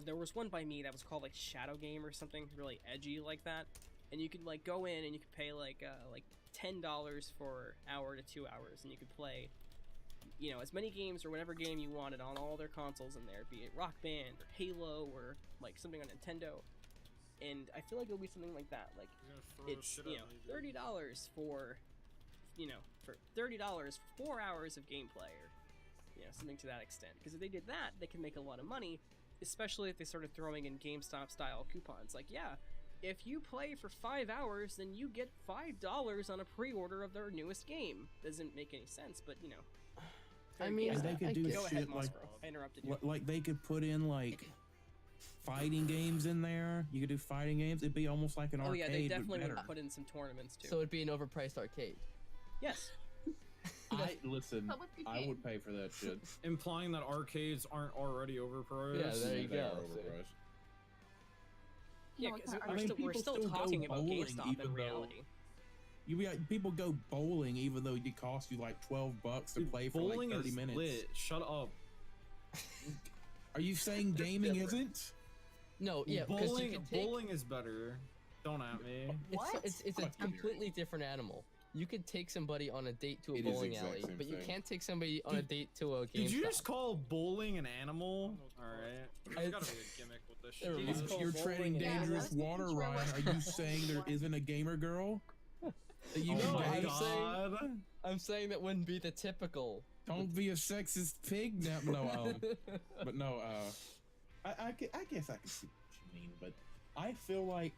there was one by me that was called like Shadow Game or something really edgy like that, and you could like go in and you could pay like $10 for hour to 2 hours, and you could play as many games or whatever game you wanted on all their consoles in there, be it Rock Band or Halo or like something on Nintendo. And I feel like it'll be something like that. Like He's gonna throw it's shit at me, dude. $30 for $30 4 hours of gameplay or something to that extent. Because if they did that, they can make a lot of money, especially if they started throwing in GameStop style coupons. Like, yeah, if you play for 5 hours, then you get $5 on a pre-order of their newest game. Doesn't make any sense, but I mean, And they could do go shit ahead, like Moscow. I interrupted you. like they could put in like fighting games in there. You could do fighting games. It'd be almost like an Oh arcade. yeah, they but definitely better. would put in some tournaments too. So it'd be an overpriced arcade. yes. Listen. But with the I game. would pay for that shit. Implying that arcades aren't already overpriced. Yeah, there you They are go. overpriced. Yeah, No, because it's not we're, I mean, still, we're people still still go talking about bowling GameStop even in though- reality. People go bowling even though it costs you like $12 to Dude, play for bowling like 30 is minutes. lit. Shut up. Are you saying gaming isn't? No, yeah, because you bowling, can take. bowling is better. Don't at me. What? It's a completely different animal. You could take somebody on a date to a It is the bowling exact alley, same but you thing. can't take somebody on a date to a GameStop. Did you just call bowling an animal? Alright. There's gotta be a gimmick with this Never shit. mind. Just If you're call treading bowling an dangerous animal. water, Yeah, I was Ryan, thinking are you for saying there isn't a gamer girl that you Oh No, can my I'm date? saying- god. I'm saying that wouldn't be the typical. Don't be a sexist pig. No, but no. I guess I can see what you mean, but I feel like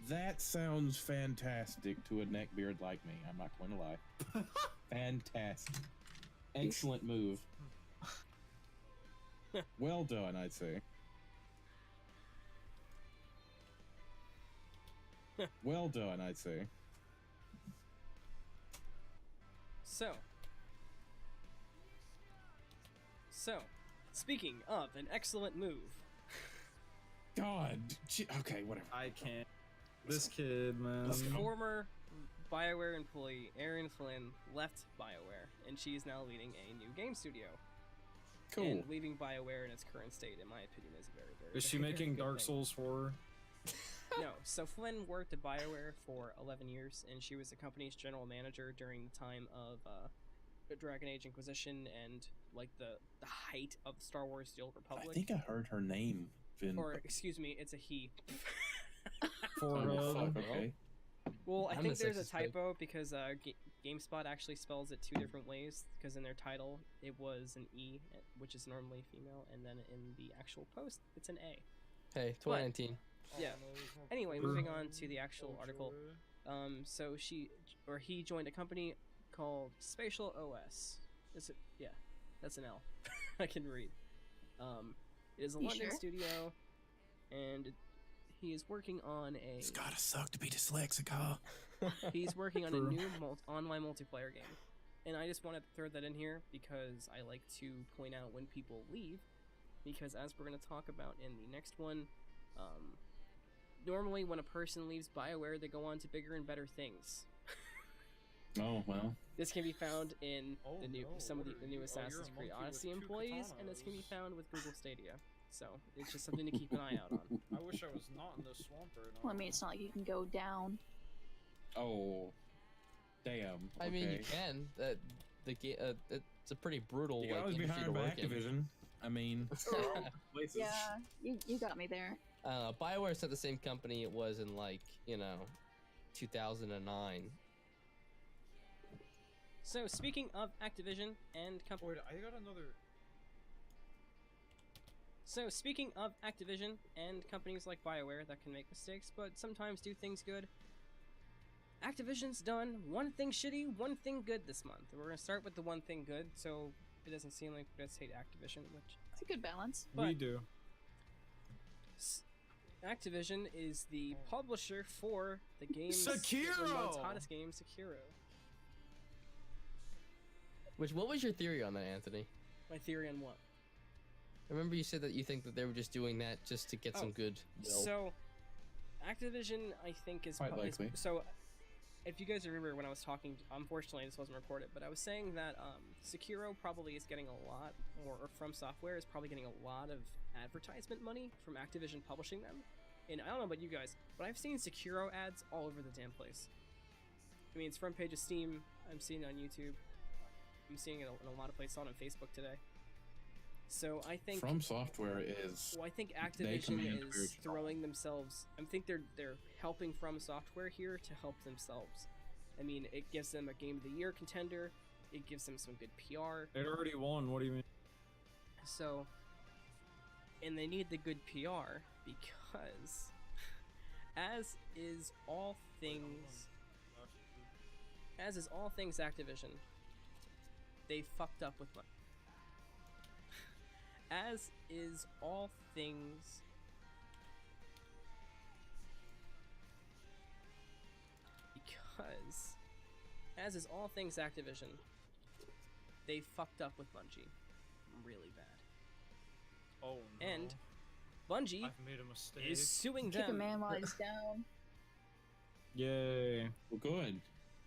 that sounds fantastic to a neckbeard like me. I'm not going to lie. Fantastic. Excellent move. Well done, I'd say. Well done, I'd say. So, speaking of an excellent move, God. Okay, whatever. I can't. This kid, man. Let's go. former BioWare employee Erin Flynn left BioWare, and she is now leading a new game studio. Cool. And leaving BioWare in its current state, in my opinion, is a very, very. Is she very making good Dark thing. Souls 4? No. So Flynn worked at BioWare for 11 years, and she was the company's general manager during the time of the Dragon Age Inquisition and like the height of Star Wars: The Old I Republic. think I heard her name. Vin. Or excuse me, it's a he. For Oh, fuck, okay. Well, I I'm think a there's a sexist pig. typo because GameSpot actually spells it two different ways. Because in their title, it was an E, which is normally female, and then in the actual post, it's an A. Hey, 2019. Yeah. Oh, no, there's no Anyway, proof. moving on to the actual Oh, article. joy. So he joined a company called Spatial OS. Is it? Yeah, that's an L. I can read. It is a You London sure? studio, and he is working on a. It's gotta suck to be dyslexic, huh? He's working on a True. new online multiplayer game. And I just wanted to throw that in here because I like to point out when people leave. Because as we're going to talk about in the next one, normally when a person leaves BioWare, they go on to bigger and better things. Oh, well. This can be found in Oh, the new no, some of what the are new you- oh, Assassin's you're a Creed monkey with Odyssey two employees, and this can be katanas. found with Google Stadia. So it's just something to keep an eye out on. I wish I was not in this swamp right now. Well, I mean, it's not like you can go down. Oh. Damn. I mean, you okay. can. The game. It's a pretty brutal You can like always be industry hired to by work in. Activision. I mean, places. Yeah, you got me there. BioWare's not the same company it was in like 2009. So speaking of Activision and company. Wait, I got another. So, speaking of Activision and companies like BioWare that can make mistakes, but sometimes do things good, Activision's done one thing shitty, one thing good this month. We're going to start with the one thing good, so it doesn't seem like we just hate Activision, which It's a good balance. We But- do. Activision is the publisher for the games, the Sekiro! month's hottest game, Sekiro. What was your theory on that, Anthony? My theory on what? I remember you said that you think that they were just doing that just to get Oh, some good will. So, Activision, I think, is... Quite is- likely. So, if you guys remember when I was talking, unfortunately this wasn't recorded, but I was saying that Sekiro probably is getting a lot, or From Software is probably getting a lot of advertisement money from Activision publishing them. And I don't know about you guys, but I've seen Sekiro ads all over the damn place. I mean, it's front page of Steam, I'm seeing it on YouTube, I'm seeing it in a lot of places, on Facebook today. So I think... From Software is. Well, I think They Activision command very is strong. throwing themselves. I think they're helping From Software here to help themselves. I mean, it gives them a Game of the Year contender. It gives them some good PR. It already won. What do you mean? So, and they need the good PR because, as is all things Activision, they fucked up with money. As is all things because, as is all things Activision, they fucked up with Bungie really bad. Oh no. And Bungie I've made a mistake. is suing Kick a them. man while he's down. Yay. Well, good.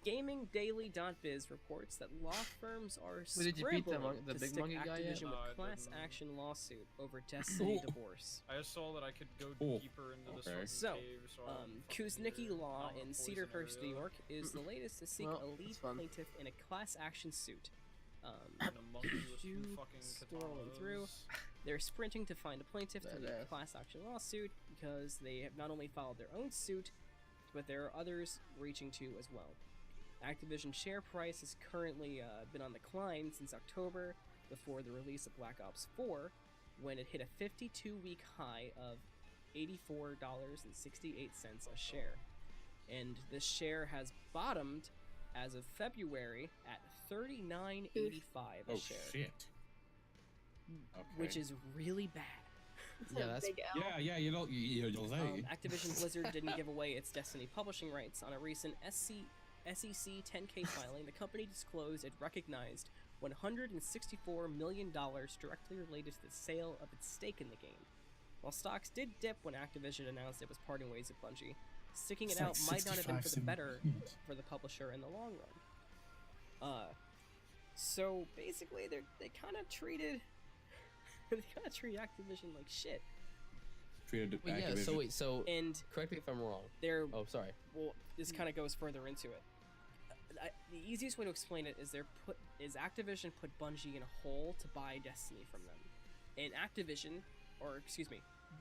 GamingDaily.biz reports that law firms are Wait, did you beat the scrambling the to big stick monkey guy yet? Activision No, I with class didn't. action lawsuit over Destiny Cool. divorce. I just saw that I could go Cool. deeper into this Okay. fucking So, cave, so I wouldn't fucking Kuzniki hear Law Mount in Poison Cedarhurst, New area. York, is the latest to seek Well, a lead that's fun. plaintiff in a class action suit. And a monkey with two You fucking scrolling katanas. through. They're sprinting to find a plaintiff to lead a Badass. class action lawsuit because they have not only filed their own suit, but there are others reaching to as well. Activision share price has currently been on the climb since October, before the release of Black Ops 4, when it hit a 52-week high of $84.68 a share. And this share has bottomed as of February at $39.85 a Oh share, shit. Okay. which is really bad. It's Yeah, a that's- big L. yeah, you'll say. Activision Blizzard didn't give away its Destiny publishing rights. On a recent SEC 10K filing, the company disclosed it recognized $164 million directly related to the sale of its stake in the game. While stocks did dip when Activision announced it was parting ways with Bungie, sticking it out might not have been for the better for the publisher in the long run. So basically, they kind of treated Activision like shit, Treated Wait, yeah. Activision. So wait. So and correct me if I'm wrong. they're Oh, sorry. well, this kind of goes further into it. The easiest way to explain it is Activision put Bungie in a hole to buy Destiny from them, and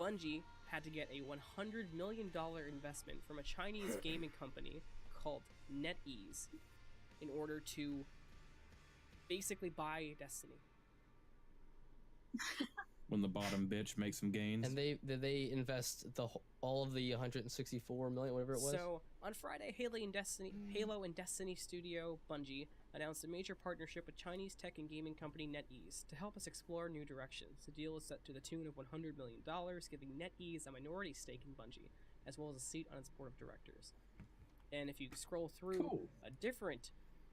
Bungie had to get a $100 million investment from a Chinese gaming company called NetEase in order to basically buy Destiny. When the bottom bitch makes some gains. And did they invest all of the 164 million, whatever it was? So on Friday, Halo and Destiny studio Bungie announced a major partnership with Chinese tech and gaming company NetEase to help us explore new directions. The deal is set to the tune of $100 million, giving NetEase a minority stake in Bungie, as well as a seat on its board of directors. And if you scroll through Cool.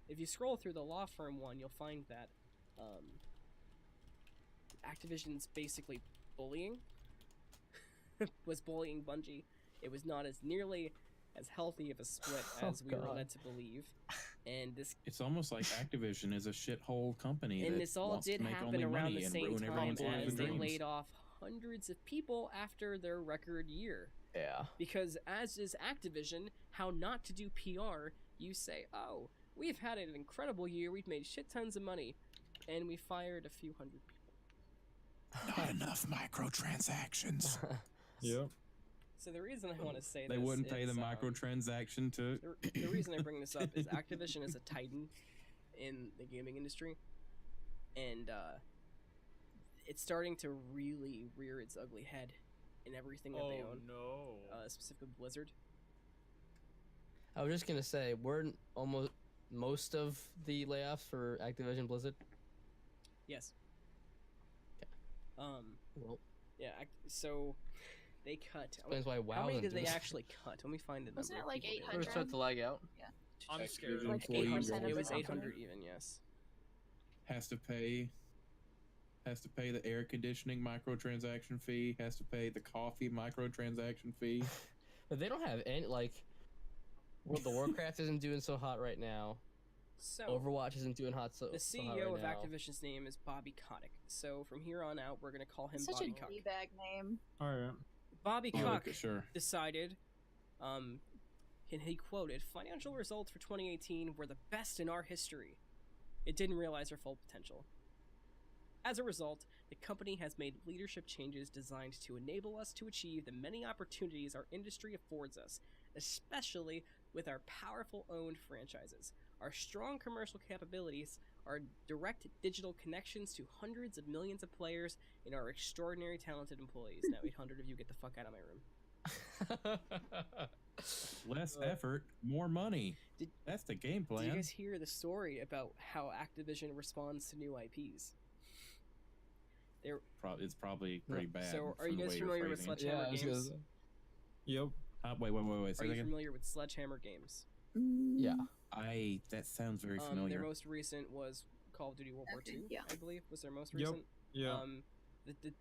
if you scroll through the law firm one, you'll find that Activision's basically was bullying Bungie. It was not as nearly as healthy of a split as we were God. led to believe. And It's almost like Activision is a shithole company. and that this all wants to did make happen only around money the and same ruin time everyone's lives as and they dreams. laid off hundreds of people after their record year. yeah. Because as is Activision, how not to do PR, you say, oh, we've had an incredible year, we've made shit tons of money, and we fired a few hundred people. Not enough microtransactions. Yep. So the reason I want to say They this wouldn't pay the is, microtransaction to. the reason I bring this up is Activision is a titan in the gaming industry, and it's starting to really rear its ugly head in everything that they Oh own, no. specifically Blizzard. I was just gonna say, weren't almost most of the layoffs for Activision Blizzard? Yes. Well, Yeah. So they cut. explains why WoW How many didn't did do they it. actually cut? Let me find the number. Wasn't it of like people they We're 800? start to lag out. I'm scared. Activision Like employee 8% rolls of It the was company. 800 even. Yes. has to pay the air conditioning microtransaction fee, has to pay the coffee microtransaction fee. But they don't have any like. World of Warcraft isn't doing so hot right now. So Overwatch isn't doing hot so. the so hot CEO right of now. Activision's name is Bobby Kotick. So from here on out, we're gonna call him Such Bobby a Kotick. d-bag name. All right. Bobby Oh, Kotick sure. decided, and he quoted, "Financial results for 2018 were the best in our history. It didn't realize their full potential. As a result, the company has made leadership changes designed to enable us to achieve the many opportunities our industry affords us, especially with our powerful owned franchises, our strong commercial capabilities, our direct digital connections to hundreds of millions of players, and our extraordinary talented employees." Now 800 of you get the fuck out of my room. Less effort, more money. Did- That's the game Did you plan. guys hear the story about how Activision responds to new IPs? It's probably pretty bad. So, are from you the guys way you're familiar with phrasing it. Sledgehammer Yeah, I was gonna Games? say. Yep. Wait. Say Are that you again. familiar with Sledgehammer Games? Yeah. That sounds very Their familiar. most recent was Call of Duty World War II, Yeah. I believe, was their most Yep. recent. Yeah.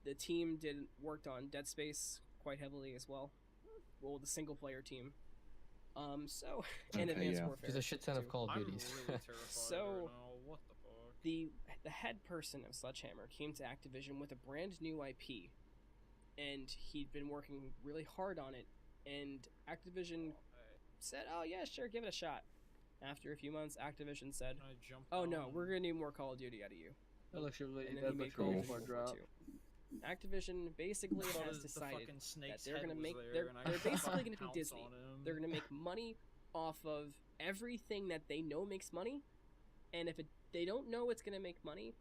The team worked on Dead Space quite heavily as well. Well, the single player team. So in Okay, Advanced yeah. Warfare, There's a shit ton of 2, Call of I'm Duties. really terrified So- right now. What the fuck? the head person of Sledgehammer came to Activision with a brand new IP, and he'd been working really hard on it. And Activision said, "Oh yeah, sure, give it a shot." After a few months, Activision said, Can I jump "Oh down no, and- we're gonna need more Call of Duty out of you." That looks really. And then That he made looks Call really of Duty far World War drop. II. Activision basically Thought has the decided fucking that snake's they're head gonna was make there, they're and I basically gonna be pounced Disney. on him. They're gonna make money off of everything that they know makes money, and if they don't know it's gonna make money,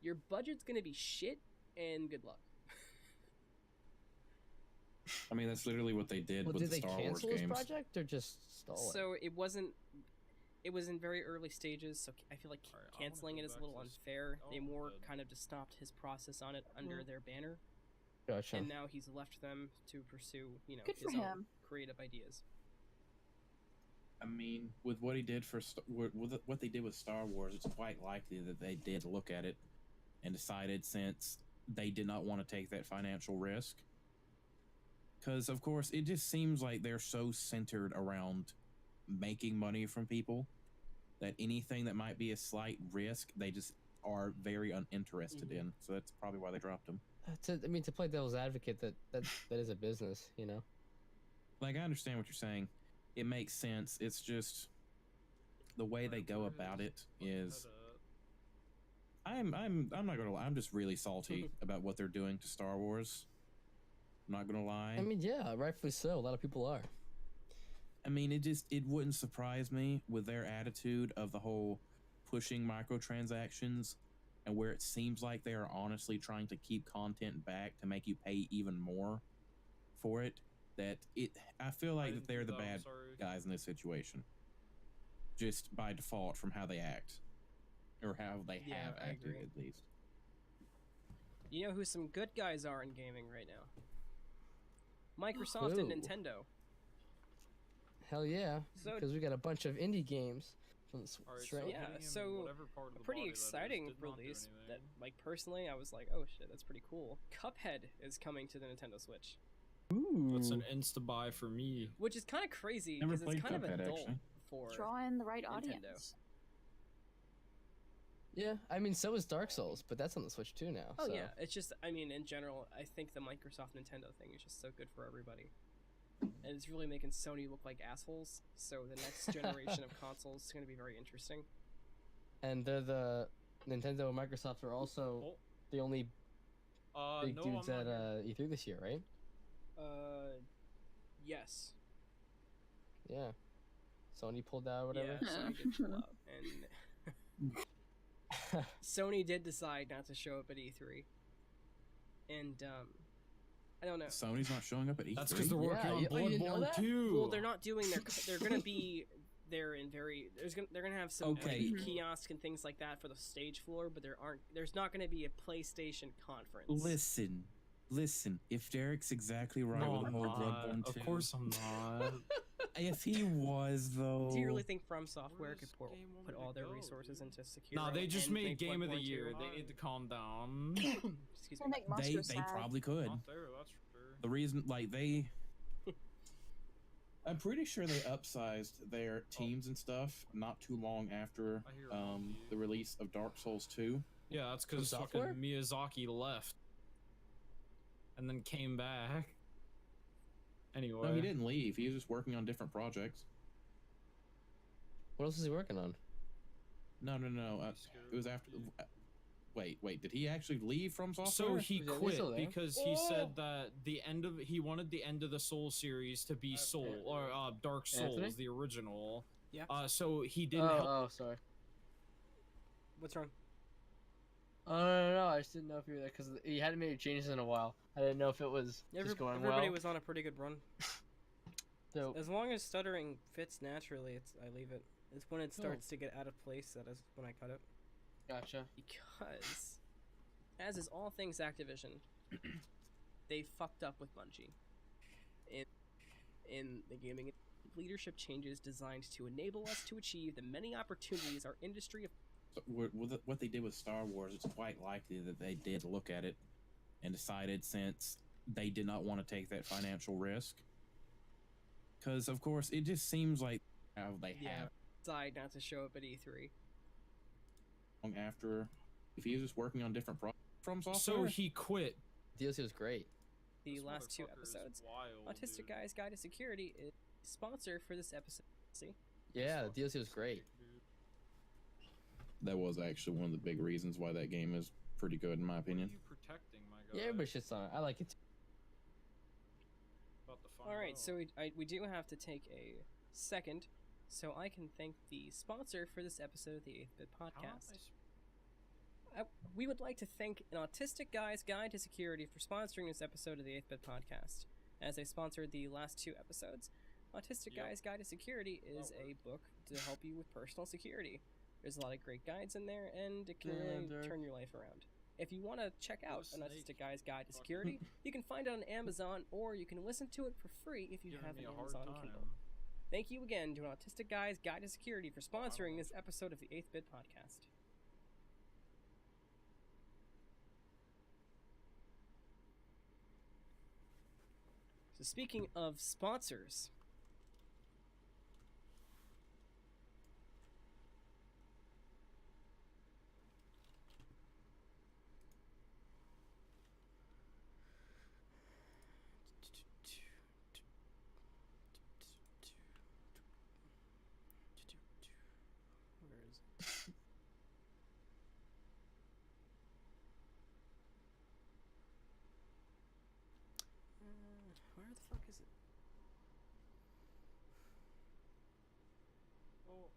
your budget's gonna be shit, and good luck. I mean, that's literally what they did Well, with did the they Star Wars cancel this games. project or just stall it? So it wasn't. It was in very early stages, so I feel like Alright, I wanna canceling go it is a back little to this- unfair. They Oh, more good. kind of just stopped his process on it under their banner, Gotcha. and now he's left them to pursue, Good for his own him. creative ideas. I mean, with what he did for with what they did with Star Wars, it's quite likely that they did look at it and decided, since they did not want to take that financial risk, because of course it just seems like they're so centered around making money from people that anything that might be a slight risk, they just are very uninterested Mhm. in. So that's probably why they dropped him. To play devil's advocate, that is a business, you know. Like, I understand what you're saying. It makes sense. It's just the way they go Where about is it fucking is. head at? I'm not gonna lie. I'm just really salty about what they're doing to Star Wars. I'm not gonna lie. I mean, yeah, rightfully so. A lot of people are. It wouldn't surprise me with their attitude of the whole pushing microtransactions, and where it seems like they are honestly trying to keep content back to make you pay even more for it. I feel I like didn't that they're do the that, I'm bad sorry. guys in this situation, just by default from how they act, or how they Yeah, have I acted agree. at least. You know who some good guys are in gaming right now? Microsoft and Who? Nintendo. Hell yeah, So- because we got a bunch of indie games from the Alright, Switch, so right? Yeah, hitting him in so whatever part of A the pretty body that is exciting did not do release that, anything. like, personally, I was like, oh shit, that's pretty cool. Cuphead is coming to the Nintendo Switch, Ooh. That's an insta buy for me. which is kind of crazy Never because it's played kind of Cuphead, adult actually. for. Draw in the right Nintendo. audience. Yeah, I mean, so is Dark Souls, but that's on the Switch too now. Oh so. yeah, it's just, I mean, in general, I think the Microsoft Nintendo thing is just so good for everybody, and it's really making Sony look like assholes. So the next generation of consoles is going to be very interesting. And they're the Nintendo and Microsoft are also Oh. the only big no, dudes I'm at not here. E3 this year, right? Yes. Yeah. Sony pulled out, whatever. Yeah, Sony did pull out, and Sony did decide not to show up at E3, and I don't know. Sony's not showing up at E3. That's because they're working Yeah, on oh, you didn't know Bloodborne that? 2. Well, they're not doing their. They're gonna be there in they're gonna have some Okay. kiosks and things like that for the stage floor, but there's not gonna be a PlayStation conference. Listen. If Derek's exactly right No, with the I'm whole not. Bloodborne 2, Of course I'm not. if he was though, Do you really think From Software Where could does put game want put me to all their go, resources dude? into Sekiro? Nah, they just and made make Game of the Bloodborne 2? Year. They need to calm down. Excuse We'll me. make Monster they sad. probably could. Not there, that's for sure. The reason, like they, I'm pretty sure they upsized their teams and stuff not too long after I hear about you. the release of Dark Souls 2. Yeah, that's From because fucking Software? Miyazaki left. And then came back. Anyway. No, he didn't leave. He was just working on different projects. What else is he working on? No. It was after. Wait. Did he actually leave from So Software? he Is he quit still there? because he said that he wanted the end of the Soul series to be Soul or Dark Souls, Anthony? the original. Yeah. So he didn't help. Oh, sorry. What's wrong? Oh no, I just didn't know if you were there because he hadn't made changes in a while. I didn't know if it was just going Everybody well. was on a pretty good run. So, As long as stuttering fits naturally, I leave it. It's when it starts to get out of place that is when I cut it. gotcha. Because, as is all things Activision, they fucked up with Bungie. In the gaming leadership changes designed to enable us to achieve the many opportunities our industry. What they did with Star Wars, it's quite likely that they did look at it and decided, since they did not want to take that financial risk, because of course it just seems like how they Yeah. have Decide not to show up at E3. long after if he was just working on different from So software. he quit. DLC was great. The This last 2 motherfucker is episodes. wild, Autistic dude. Guy's Guide to Security is sponsor for this episode. See? Yeah, This the DLC was fucker's great. sick, dude. That was actually one of the big reasons why that game is pretty good in my What are opinion. you protecting, my guy? Yeah, everybody shits on it. I like it. About to find All right, out. so we do have to take a second so I can thank the sponsor for this episode of the 8-Bit How am I Podcast. sp- We would like to thank an Autistic Guy's Guide to Security for sponsoring this episode of the 8-Bit Podcast, as they sponsored the last 2 episodes. Autistic Yep. Guy's Guide to Security is That a book to help you with personal security. There's a lot of great guides in there, and it can Yeah, really there- turn your life around. If you want to check out an snake. Autistic Guy's Guide to Fuck. Security, you can find it on Amazon, or you can listen to it for free if you Giving have me an a hard Amazon time. Kindle. Thank you again to an Autistic Guy's Guide to Security for sponsoring Wow. this episode of the 8-Bit Podcast. So speaking of sponsors, where is it? Where the fuck is it? Oh.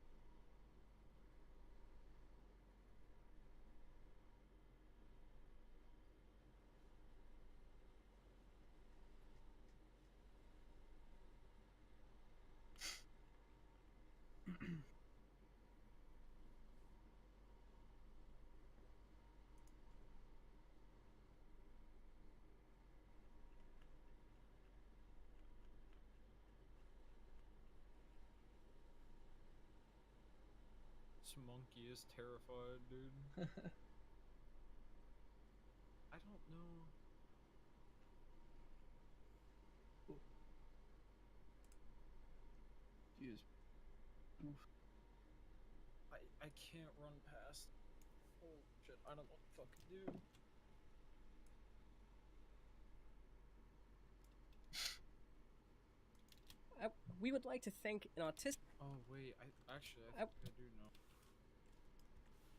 This monkey is terrified, dude. I don't know. Jeez. I can't run past. Oh shit! I don't know what the fuck to do. We would like to thank an autistic. Oh wait, I actually I- think I do know.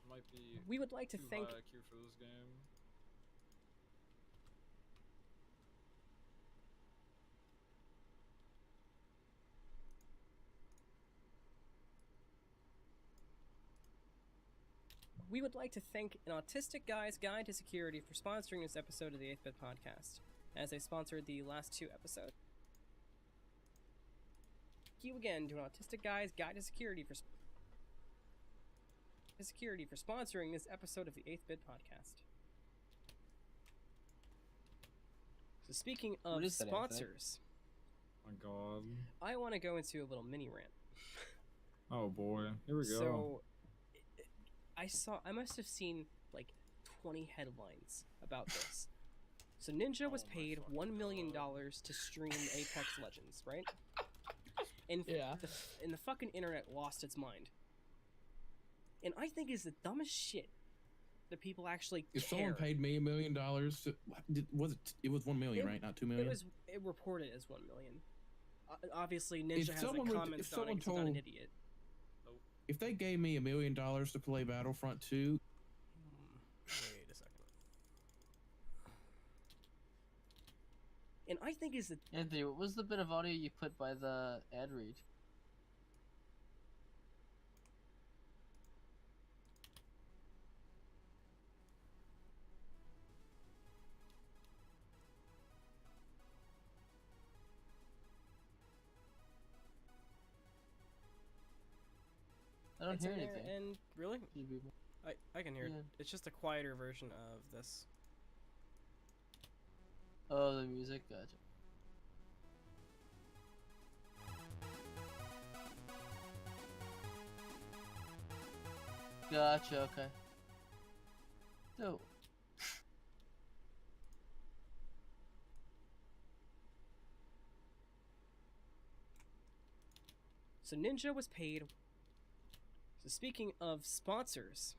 Might be We would like to too thank high IQ for this game. We would like to thank an Autistic Guy's Guide to Security for sponsoring this episode of the 8-Bit Podcast, as they sponsored the last 2 episodes. Thank you again to an Autistic Guy's Guide to Security for sponsoring this episode of the 8-Bit Podcast. So speaking of What is that, Anthony? sponsors, Oh my god. I want to go into a little mini rant. Oh boy. Here we go. So, I must have seen like 20 headlines about this. So Ninja was Oh my paid fucking $1 million God. to stream Apex Legends, right? And Yeah. and the fucking internet lost its mind. And I think it's the dumbest shit that people actually If care. someone paid me $1 million, was it? It was 1 million, It- right? Not 2 million. It reported as 1 million. Obviously, Ninja If has someone a were- comment if on it someone 'cause he's not an told- idiot. If they gave me $1 million to play Battlefront 2, Wait a second. And I think it's the Anthony, what was the bit of audio you put by the ad read? I don't it's hear in there, anything. and really, Few people. I can hear it. Yeah. It's just a quieter version of this. Oh, the music, gotcha. Gotcha, okay. So, So Ninja was paid. So speaking of sponsors,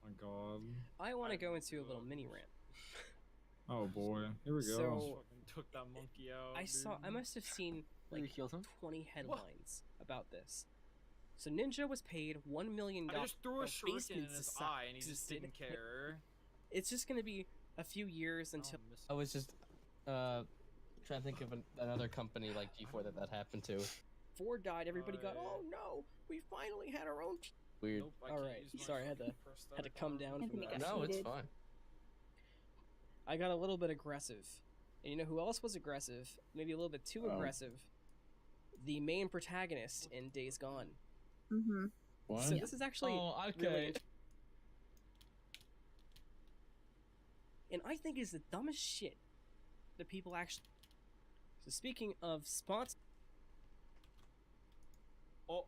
Oh my god. I want to go into a little mini rant. Oh boy. Here we go. So Fucking took that monkey out. I must have seen You like killed him? 20 headlines about this. So Ninja was paid $1 million. I just threw a No, shuriken in Basement his Soci- eye and he just existed. didn't care. It's just gonna be a few years until. I was just trying to think of another company like G4 that happened to. Ford died. Everybody got, I- oh no, we finally had our own. Weird. Nope, I All can't right, use my sorry, I had to fucking prosthetic come arm. down from Anthony that. got No, it's heated. fine. I got a little bit aggressive. And you know who else was aggressive? Maybe a little bit too Oh. aggressive. The main protagonist in Days Gone. Mm-hmm. What? So this is actually Oh, really okay. int- and I think it's the dumbest shit that people actually. So speaking of sponsors, Oh,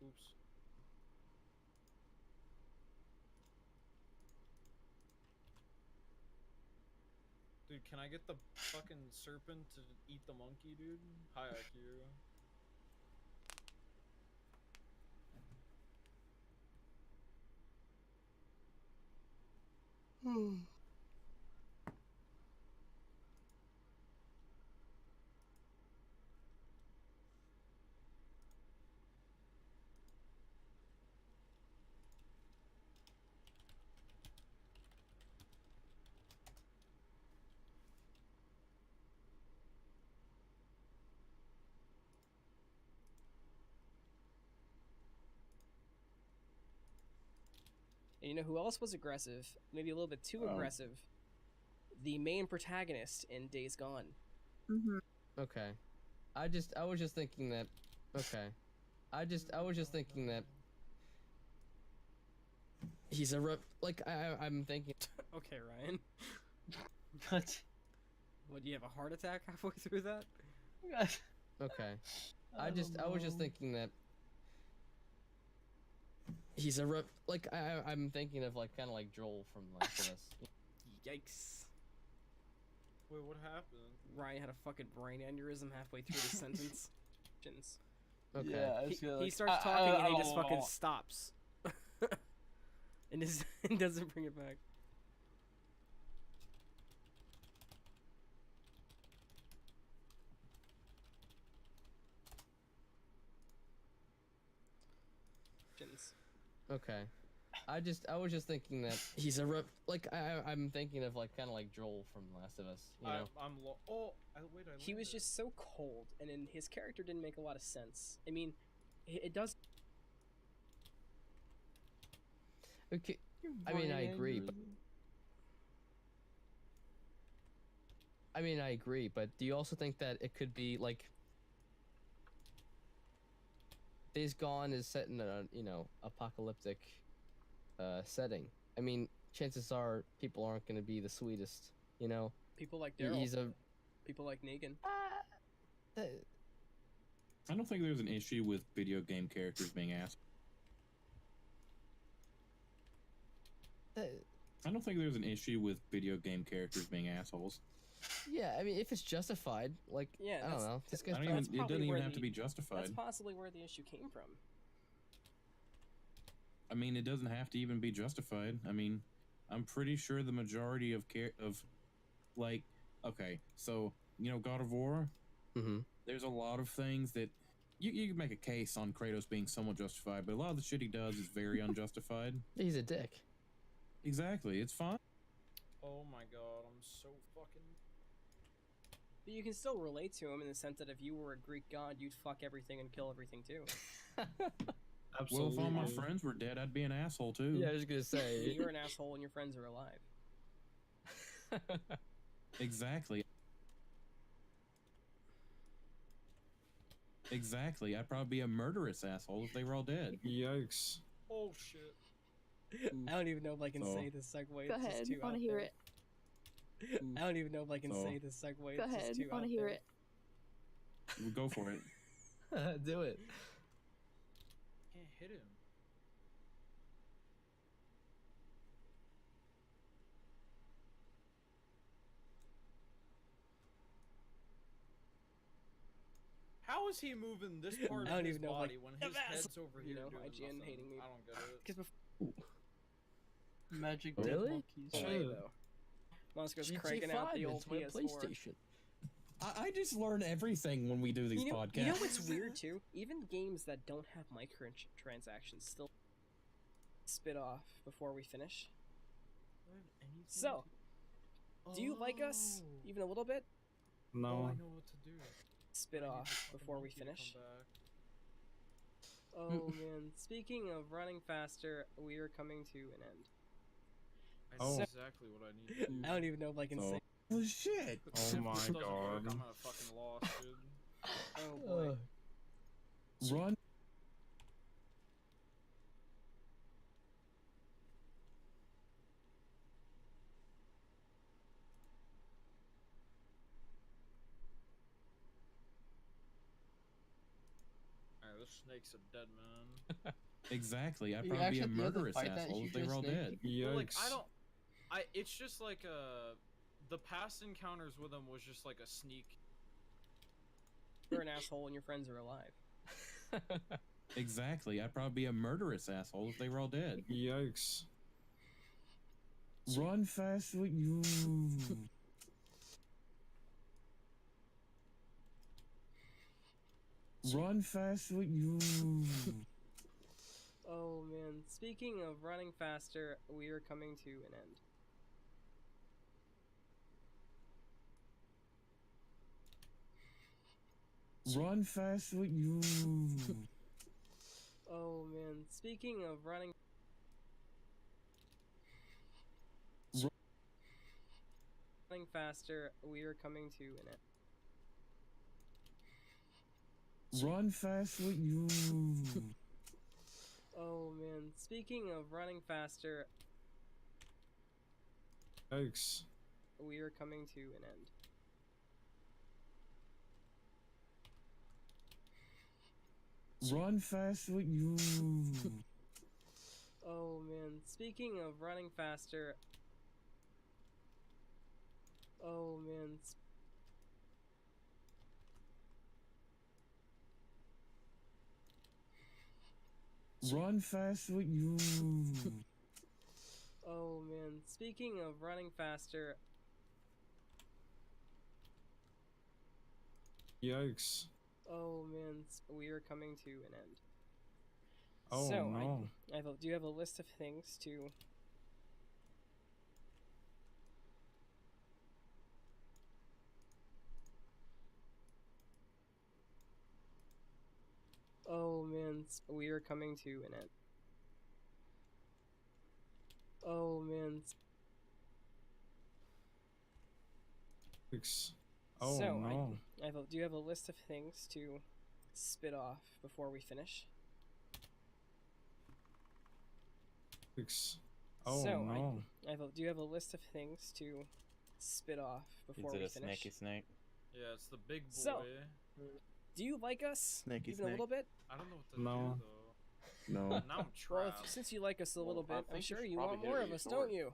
oops. Dude, can I get the fucking serpent to eat the monkey, dude? Hi, Akira. and you know who else was aggressive? Maybe a little bit too Oh. aggressive. The main protagonist in Days Gone. Mm-hmm. Okay. I was just thinking that. Okay. I was just thinking that. He's a I'm thinking. Okay, Ryan. What? What, do you have a heart attack halfway through that? Okay. I was just thinking that. He's a I'm thinking of like kind of like Joel from Last of Us. Yikes. Wait, what happened? Ryan had a fucking brain aneurysm halfway through the sentence. Okay. Yeah, I He, was gonna, he like, starts talking and he just fucking stops. and, and doesn't bring it back. Okay. I was just thinking that he's a I'm thinking of like kind of like Joel from Last of Us. You know. Oh, wait, I He was landed. just so cold, and then his character didn't make a lot of sense. I mean, it does. Okay. I mean, I agree, but do you also think that it could be like Days Gone is set in a apocalyptic setting? I mean, chances are people aren't going to be the sweetest. You know, People like Daryl. he's a. People like Negan. I don't think there's an issue with video game characters being asked. I don't think there's an issue with video game characters being assholes. Yeah, I mean, if it's justified, like, Yeah, I don't that's- know. This guy's I don't that's even, it probably doesn't where even have to the- be justified. That's possibly where the issue came from. I mean, it doesn't have to even be justified. I mean, I'm pretty sure the majority of like, okay, so God of War. Mm-hmm. There's a lot of things that you can make a case on Kratos being somewhat justified, but a lot of the shit he does is very unjustified. He's a dick. Exactly, it's fine. Oh my god, I'm so fucking. But you can still relate to him in the sense that if you were a Greek god, you'd fuck everything and kill everything too. Well, if all my friends were dead, I'd be an asshole too. Yeah, I was gonna say. You're an asshole and your friends are alive. Exactly. Exactly. I'd probably be a murderous asshole if they were all dead. Yikes. Oh shit. I don't even know if I can So- say this segue. Go it's ahead. Just too I want out to hear there. it. I don't even know if I can So- say this segue. Go it's ahead. Just too I want out to hear there. it. Go for it. Do it. Can't hit him. How is he moving this part I don't of his even know, body like, when the his best. head's over You here know, doing IGN nothing? hating me. I don't get it. Because Magic Really? Dead Monkeys. Shit. though. Moscow's GTA cranking out 5 the old is my PS4. PlayStation. I just learn everything when we do these podcasts. You know what's weird too? Even games that don't have microtransactions still spit off before we finish. So, do you like us even a little bit? Oh, No. I know what to do. Spit I need off the fucking before we monkey to come finish. back. Oh man, speaking of running faster, we are coming to an end. I know Oh. exactly what I need to do. I don't even know if I can So- say. Oh shit! If Oh this my doesn't work, god. I'm gonna fucking lost, dude. Oh boy. Run. Alright, this snake's a dead man. Exactly. I'd You probably be a actually- the other murderous fight that asshole you if they were just all named? dead. But, like, Yikes. I don't. It's just like the past encounters with him was just like a sneak. You're an asshole and your friends are alive. Exactly. I'd probably be a murderous asshole if they were all dead. Yikes. Run fast with you. Run fast with you. Oh man, speaking of running faster, we are coming to an end. Run fast with you. Oh man, speaking of running faster, we are coming to an end. Run fast with you. Oh man, speaking of running faster, Yikes. we are coming to an end. Run fast with you. Oh man, speaking of running faster. Oh man. Run fast with you. Oh man, speaking of running faster. Yikes. Oh man, we are coming to an end. Oh so, no. do you have a list of things to... Oh man, we are coming to an end. Oh man. Yikes. Oh so, no. do you have a list of things to spit off before we finish? Yikes. Oh so, no. do you have a list of things to spit off before Is it we a finish? snaky snake? Yeah, it's the big boy. So, Do you like us Snaky even a little snake. bit? I don't know what to No. do though. No. Now I'm Well, trapped. since you like us a little Well, I bit, I'm think you sure should you probably want get more a of new us, sword. don't you?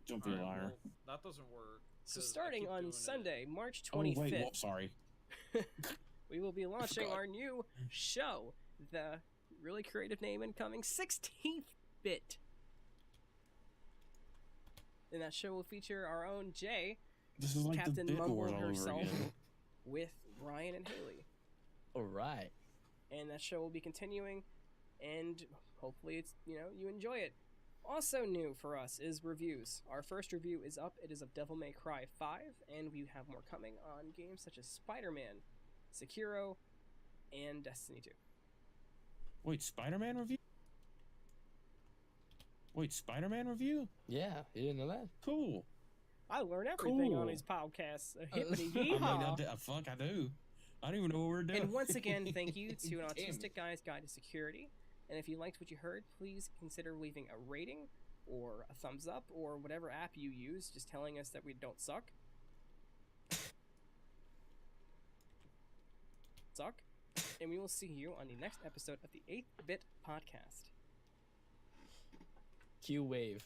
Don't be a Alright, liar. well, that doesn't work. So 'cause I starting keep on doing it. Sunday, March Oh 25th, wait, whoop, sorry. we will be launching forgot. our new show, the really creative name incoming 16th Bit. And that show will feature our own Jay, This is like Captain the bit Mumble wars all over herself, again. with Ryan and Haley. Alright. And that show will be continuing, and hopefully it's, you enjoy it. Also new for us is reviews. Our first review is up. It is of Devil May Cry 5, and we have more coming on games such as Spider-Man, Sekiro, and Destiny 2. Wait, Spider-Man review? Wait, Spider-Man review? Yeah, you didn't know that? Cool. I learn everything on Cool. these podcasts. Hippity I mean, yeehaw! fuck, I do. I don't even know what we're doing. And once again, thank you to An Damn. Autistic Guy's Guide to Security. And if you liked what you heard, please consider leaving a rating or a thumbs up or whatever app you use, just telling us that we don't suck. And we will see you on the next episode of the 8-Bit Podcast. Q wave.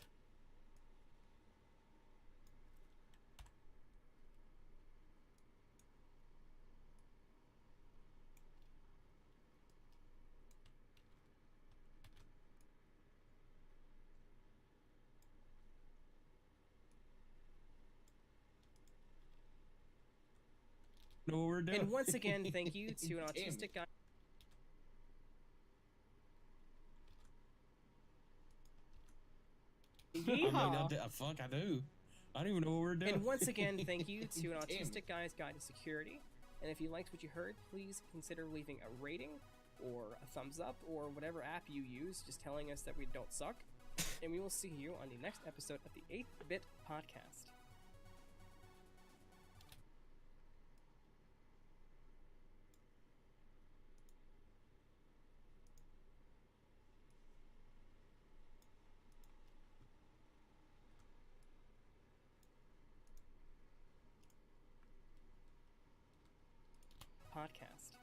know what we're doing. And once again, thank you to an Damn. autistic guy. I mean, Yeehaw. fuck, I do. I don't even know what we're doing. And once again, thank you to an Damn. autistic guy's guide to security. And if you liked what you heard, please consider leaving a rating or a thumbs up or whatever app you use, just telling us that we don't suck. And we will see you on the next episode of the 8-Bit Podcast. Podcast.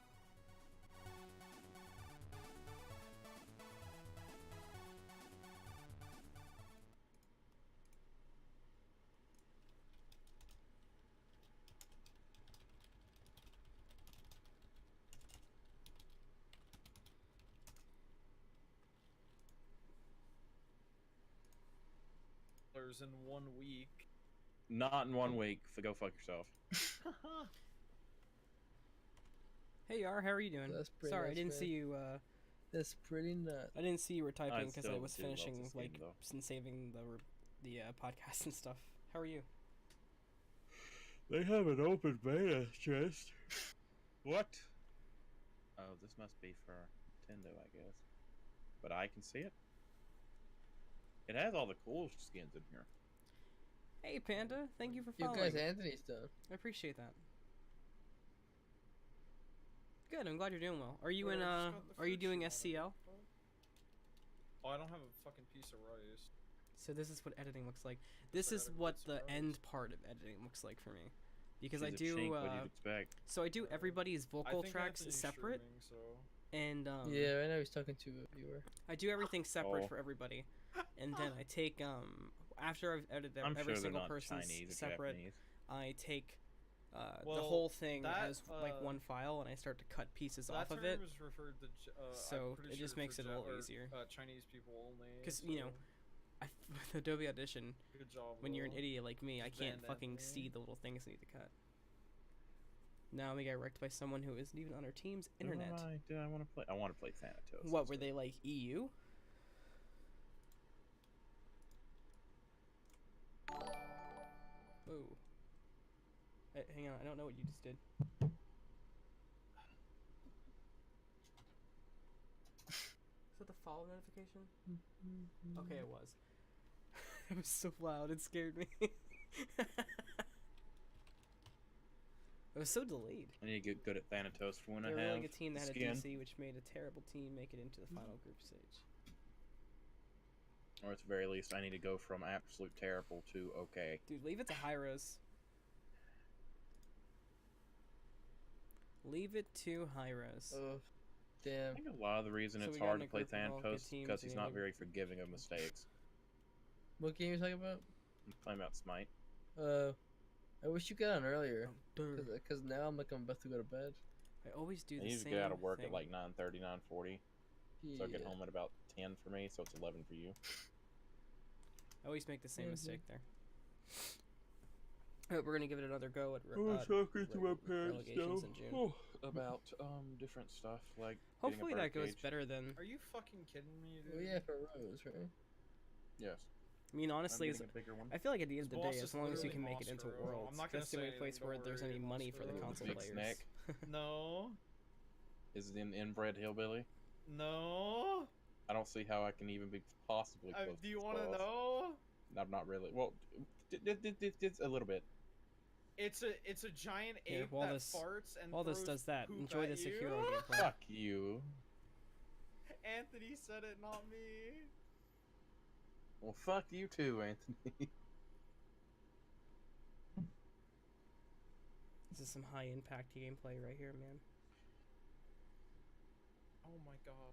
In 1 week. Not in 1 week. So go fuck yourself. Hey Yar, how are you doing? That's pretty Sorry, I nice, didn't man. see you. That's pretty nuts. I didn't see you were typing because I still was do love finishing this game, like though. and saving the podcast and stuff. How are you? They have an open beta, Chest. What? Oh, this must be for Nintendo, I guess. But I can see it. It has all the cool skins in here. Hey Panda, thank you for You following. guys, Anthony's done. I appreciate that. Good, I'm glad you're doing well. Are you Bro, in I just got the are you first doing one of it. SCL? Oh, I don't have a fucking piece of rice. So this is what editing looks like. This So I is gotta what put the some rice. end part of editing looks like for me. Because I She's a do chink, what do you expect? so I do everybody's I vocal think tracks Anthony's separate streaming, so and Yeah, right now he's talking to a viewer. I do everything separate Oh. for everybody. And then I take after I've edited I'm every sure they're single not person's Chinese or separate, Japanese. I take the Well, whole thing that, as like one file and I start to cut pieces that off of term it. is referred to. So I'm pretty it just sure makes for it a little or, easier. Chinese people only. Because you know, with Adobe Audition, good job. when you're an Will. idiot like me, I can't Van fucking Damme. see the little things I need to cut. Now we get wrecked by someone who isn't even on our team's internet. Did I want to play? I want to play Thanatos. What were they like EU? Ooh. Hey, hang on, I don't know what you just did. Is that the follow notification? Okay, it was. It was so loud, it scared me. It was so delayed. I need to get good at Thanatos for when They I were a have really good team that had a skin. DC, which made a terrible team make it into the final group stage. Or at the very least, I need to go from absolute terrible to okay. Dude, leave it to Hyros. Leave it to Hyros. Oh, I damn. think a lot of the reason So it's we got hard in to a play group of all good Thanatos is teams, because he's and not we- very forgiving of mistakes. What game are you talking about? I'm playing about Smite. I wish you got on earlier. Oh, Cause now I'm about to go to bed. I always do I the usually same get out of work thing. at like 9:30, 9:40, so I get Yeah. home at about 10 for me, so it's 11 for you. I always make the same Mhm. mistake there. But we're gonna give it another go at relegations in June. About different stuff like. Hopefully that goes better. better than. Are you fucking kidding me, dude? Oh yeah, for Rose, right? Yes. I mean, I'm honestly, getting a bigger one. I feel like at the end of the Boss day, is as long as you literally can make it into Monstro. Worlds, I'm not gonna that's the only say place anything, where don't there's worry, any money for the Monstro. console Big players. snack. No. Is it an inbred hillbilly? No. I don't see how I can even be possibly close. Do you want to know? I'm not really. Well, it's a little bit. It's a giant Here, ape while that this- farts and While this throws does that, poop enjoy at the you. Sekiro gameplay. Fuck you. Anthony said it, not me. Well, fuck you too, Anthony. This is some high impact gameplay right here, man. Oh my god.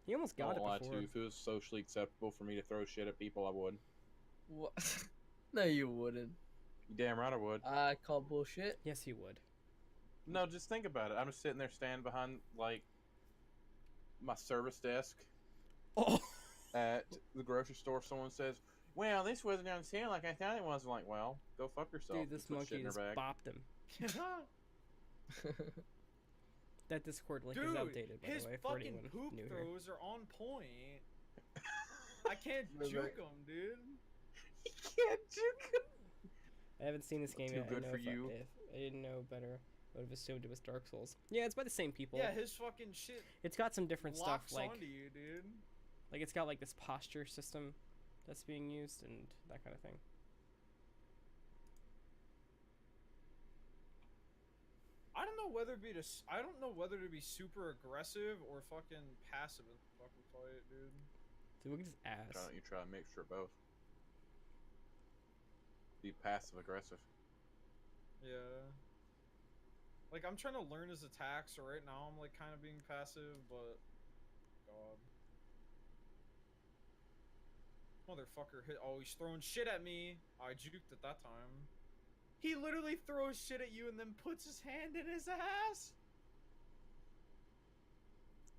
He almost got Don't lie it to before. you. If it was socially acceptable for me to throw shit at people, I would. What? No, you wouldn't. You damn right I would. I call bullshit. Yes, he would. No, just think about it. I'm just sitting there, standing behind like my service desk Oh. at the grocery store. Someone says, Well, this wasn't on sale like I thought it was. I'm like, well, go fuck yourself. Dude, this and put shit monkey in her just bag. bopped him. That Discord link Dude, is updated, by his the way, for fucking anyone poop new here. throws are on point. I can't Right, juke right. them, dude. Can't juke. I haven't seen this game Too yet. good I know for if you. If I didn't know better, I would have assumed it was Dark Souls. Yeah, it's by the same people. Yeah, his fucking shit It's got some different stuff, locks like onto you, dude. it's got like this posture system that's being used and that kind of thing. I don't know whether to be super aggressive or fucking passive in the fucking fight, dude. Dude, look at his ass. Why don't you try a mixture of both? Be passive aggressive. Yeah. Like, I'm trying to learn his attacks, so right now I'm, like, kind of being passive, but... God. Motherfucker hit... Oh, he's throwing shit at me! I juked at that time. He literally throws shit at you and then puts his hand in his ass!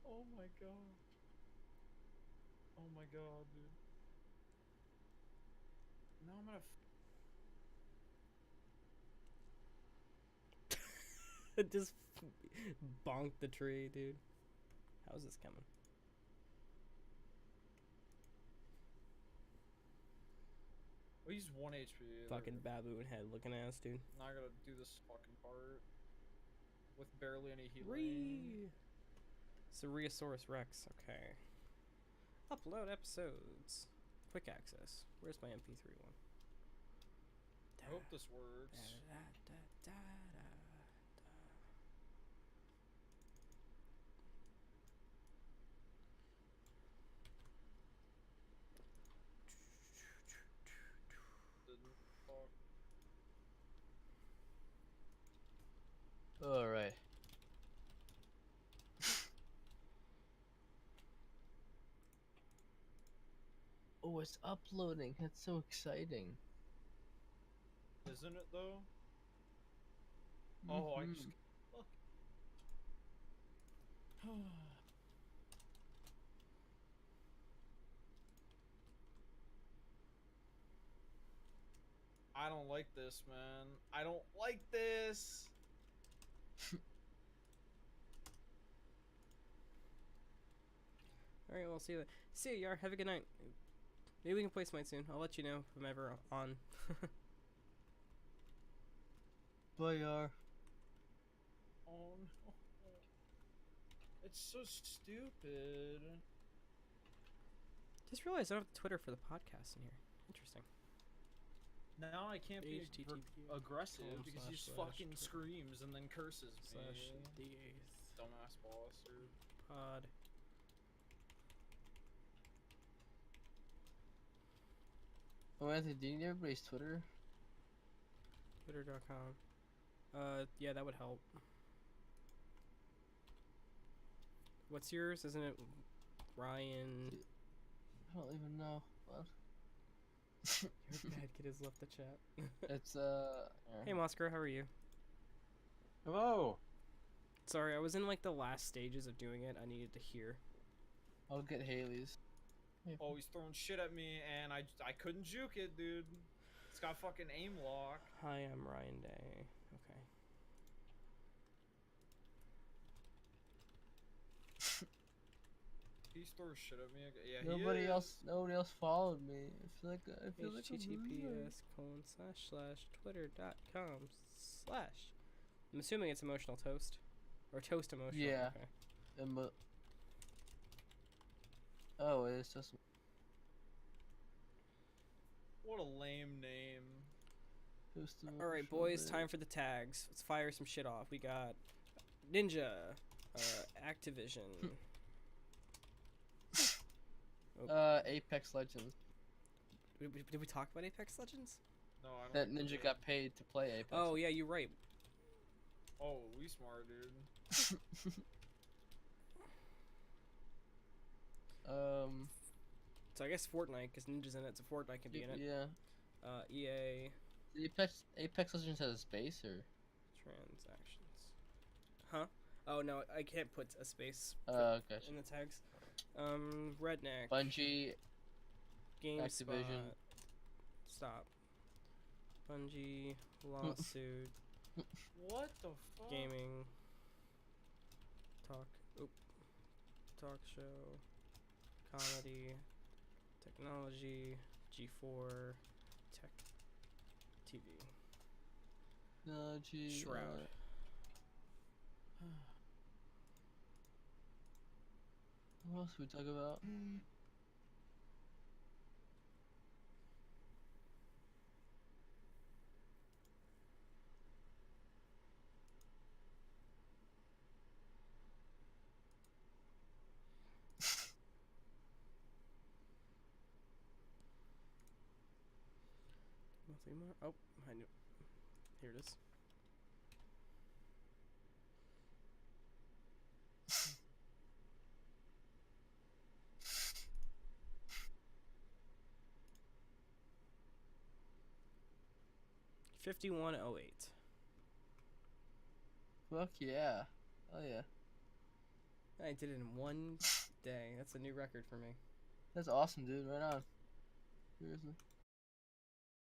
Oh my god. Oh my god, dude. Now I'm gonna... It just bonked the tree, dude. How's this coming? Oh, he's 1 HP. Fucking baboon head looking ass, dude. Now I gotta do this fucking part. With barely any healing. Ree. Ceriosaurus Rex, okay. Upload episodes. Quick access. Where's my MP3 one? I hope this works. Didn't fuck. All right. Oh, it's uploading. That's so exciting. Isn't it though? Oh, I just Mhm. look. I don't like this, man. I don't like this. Alright, well, see you. See you, Yar. Have a good night. Maybe we can play Smite soon. I'll let you know if I'm ever on. Bye, Yar. Oh no. It's so stupid. Just realized I don't have Twitter for the podcast in here. Interesting. Now I can't be HTTP aggressive because he just fucking // screams and then curses me. /the Dumbass boss, dude. pod. Oh, Anthony, do you need everybody's Twitter? Twitter.com. Yeah, that would help. What's yours? Isn't it Ryan? I don't even know. What? Your bad kid has left the chat. It's Hey, Mosker, how are you? Hello. Sorry, I was in like the last stages of doing it. I needed to hear. I'll get Haley's. Oh, he's throwing shit at me and I couldn't juke it, dude. It's got fucking aim lock. Hi, I'm Ryan Day. Okay. He's throwing shit at me. Yeah, Nobody he is. nobody else followed me. I feel like I'm losing. https://twitter.com/. I'm assuming it's emotional toast, or toast emotional. Yeah. Okay. Oh, it's just. What a lame name. All right, boys. Time for the tags. Let's fire some shit off. We got Ninja, Activision. Apex Legends. Did we talk about Apex Legends? No, I don't. That think we Ninja did. got paid to play Apex. Oh yeah, you're right. Oh, we smart, dude. So I guess Fortnite, because Ninja's in it, so Fortnite can be in it. Yeah. EA Apex Legends has a space or? transactions. Huh? Oh no, I can't put a space Gotcha. in the tags. Redneck. Bungie. GameSpot. Activision. Stop. Bungie lawsuit. What the fuck? Gaming. Talk. Oop. Talk show. Comedy. Technology. G4. Tech. TV. No, gee. Shroud. What else we talk about? Nothing more. Oh, I knew. Here it is. $51.08. Fuck yeah. Oh yeah. I did it in one day. That's a new record for me. That's awesome, dude. Right on. Seriously.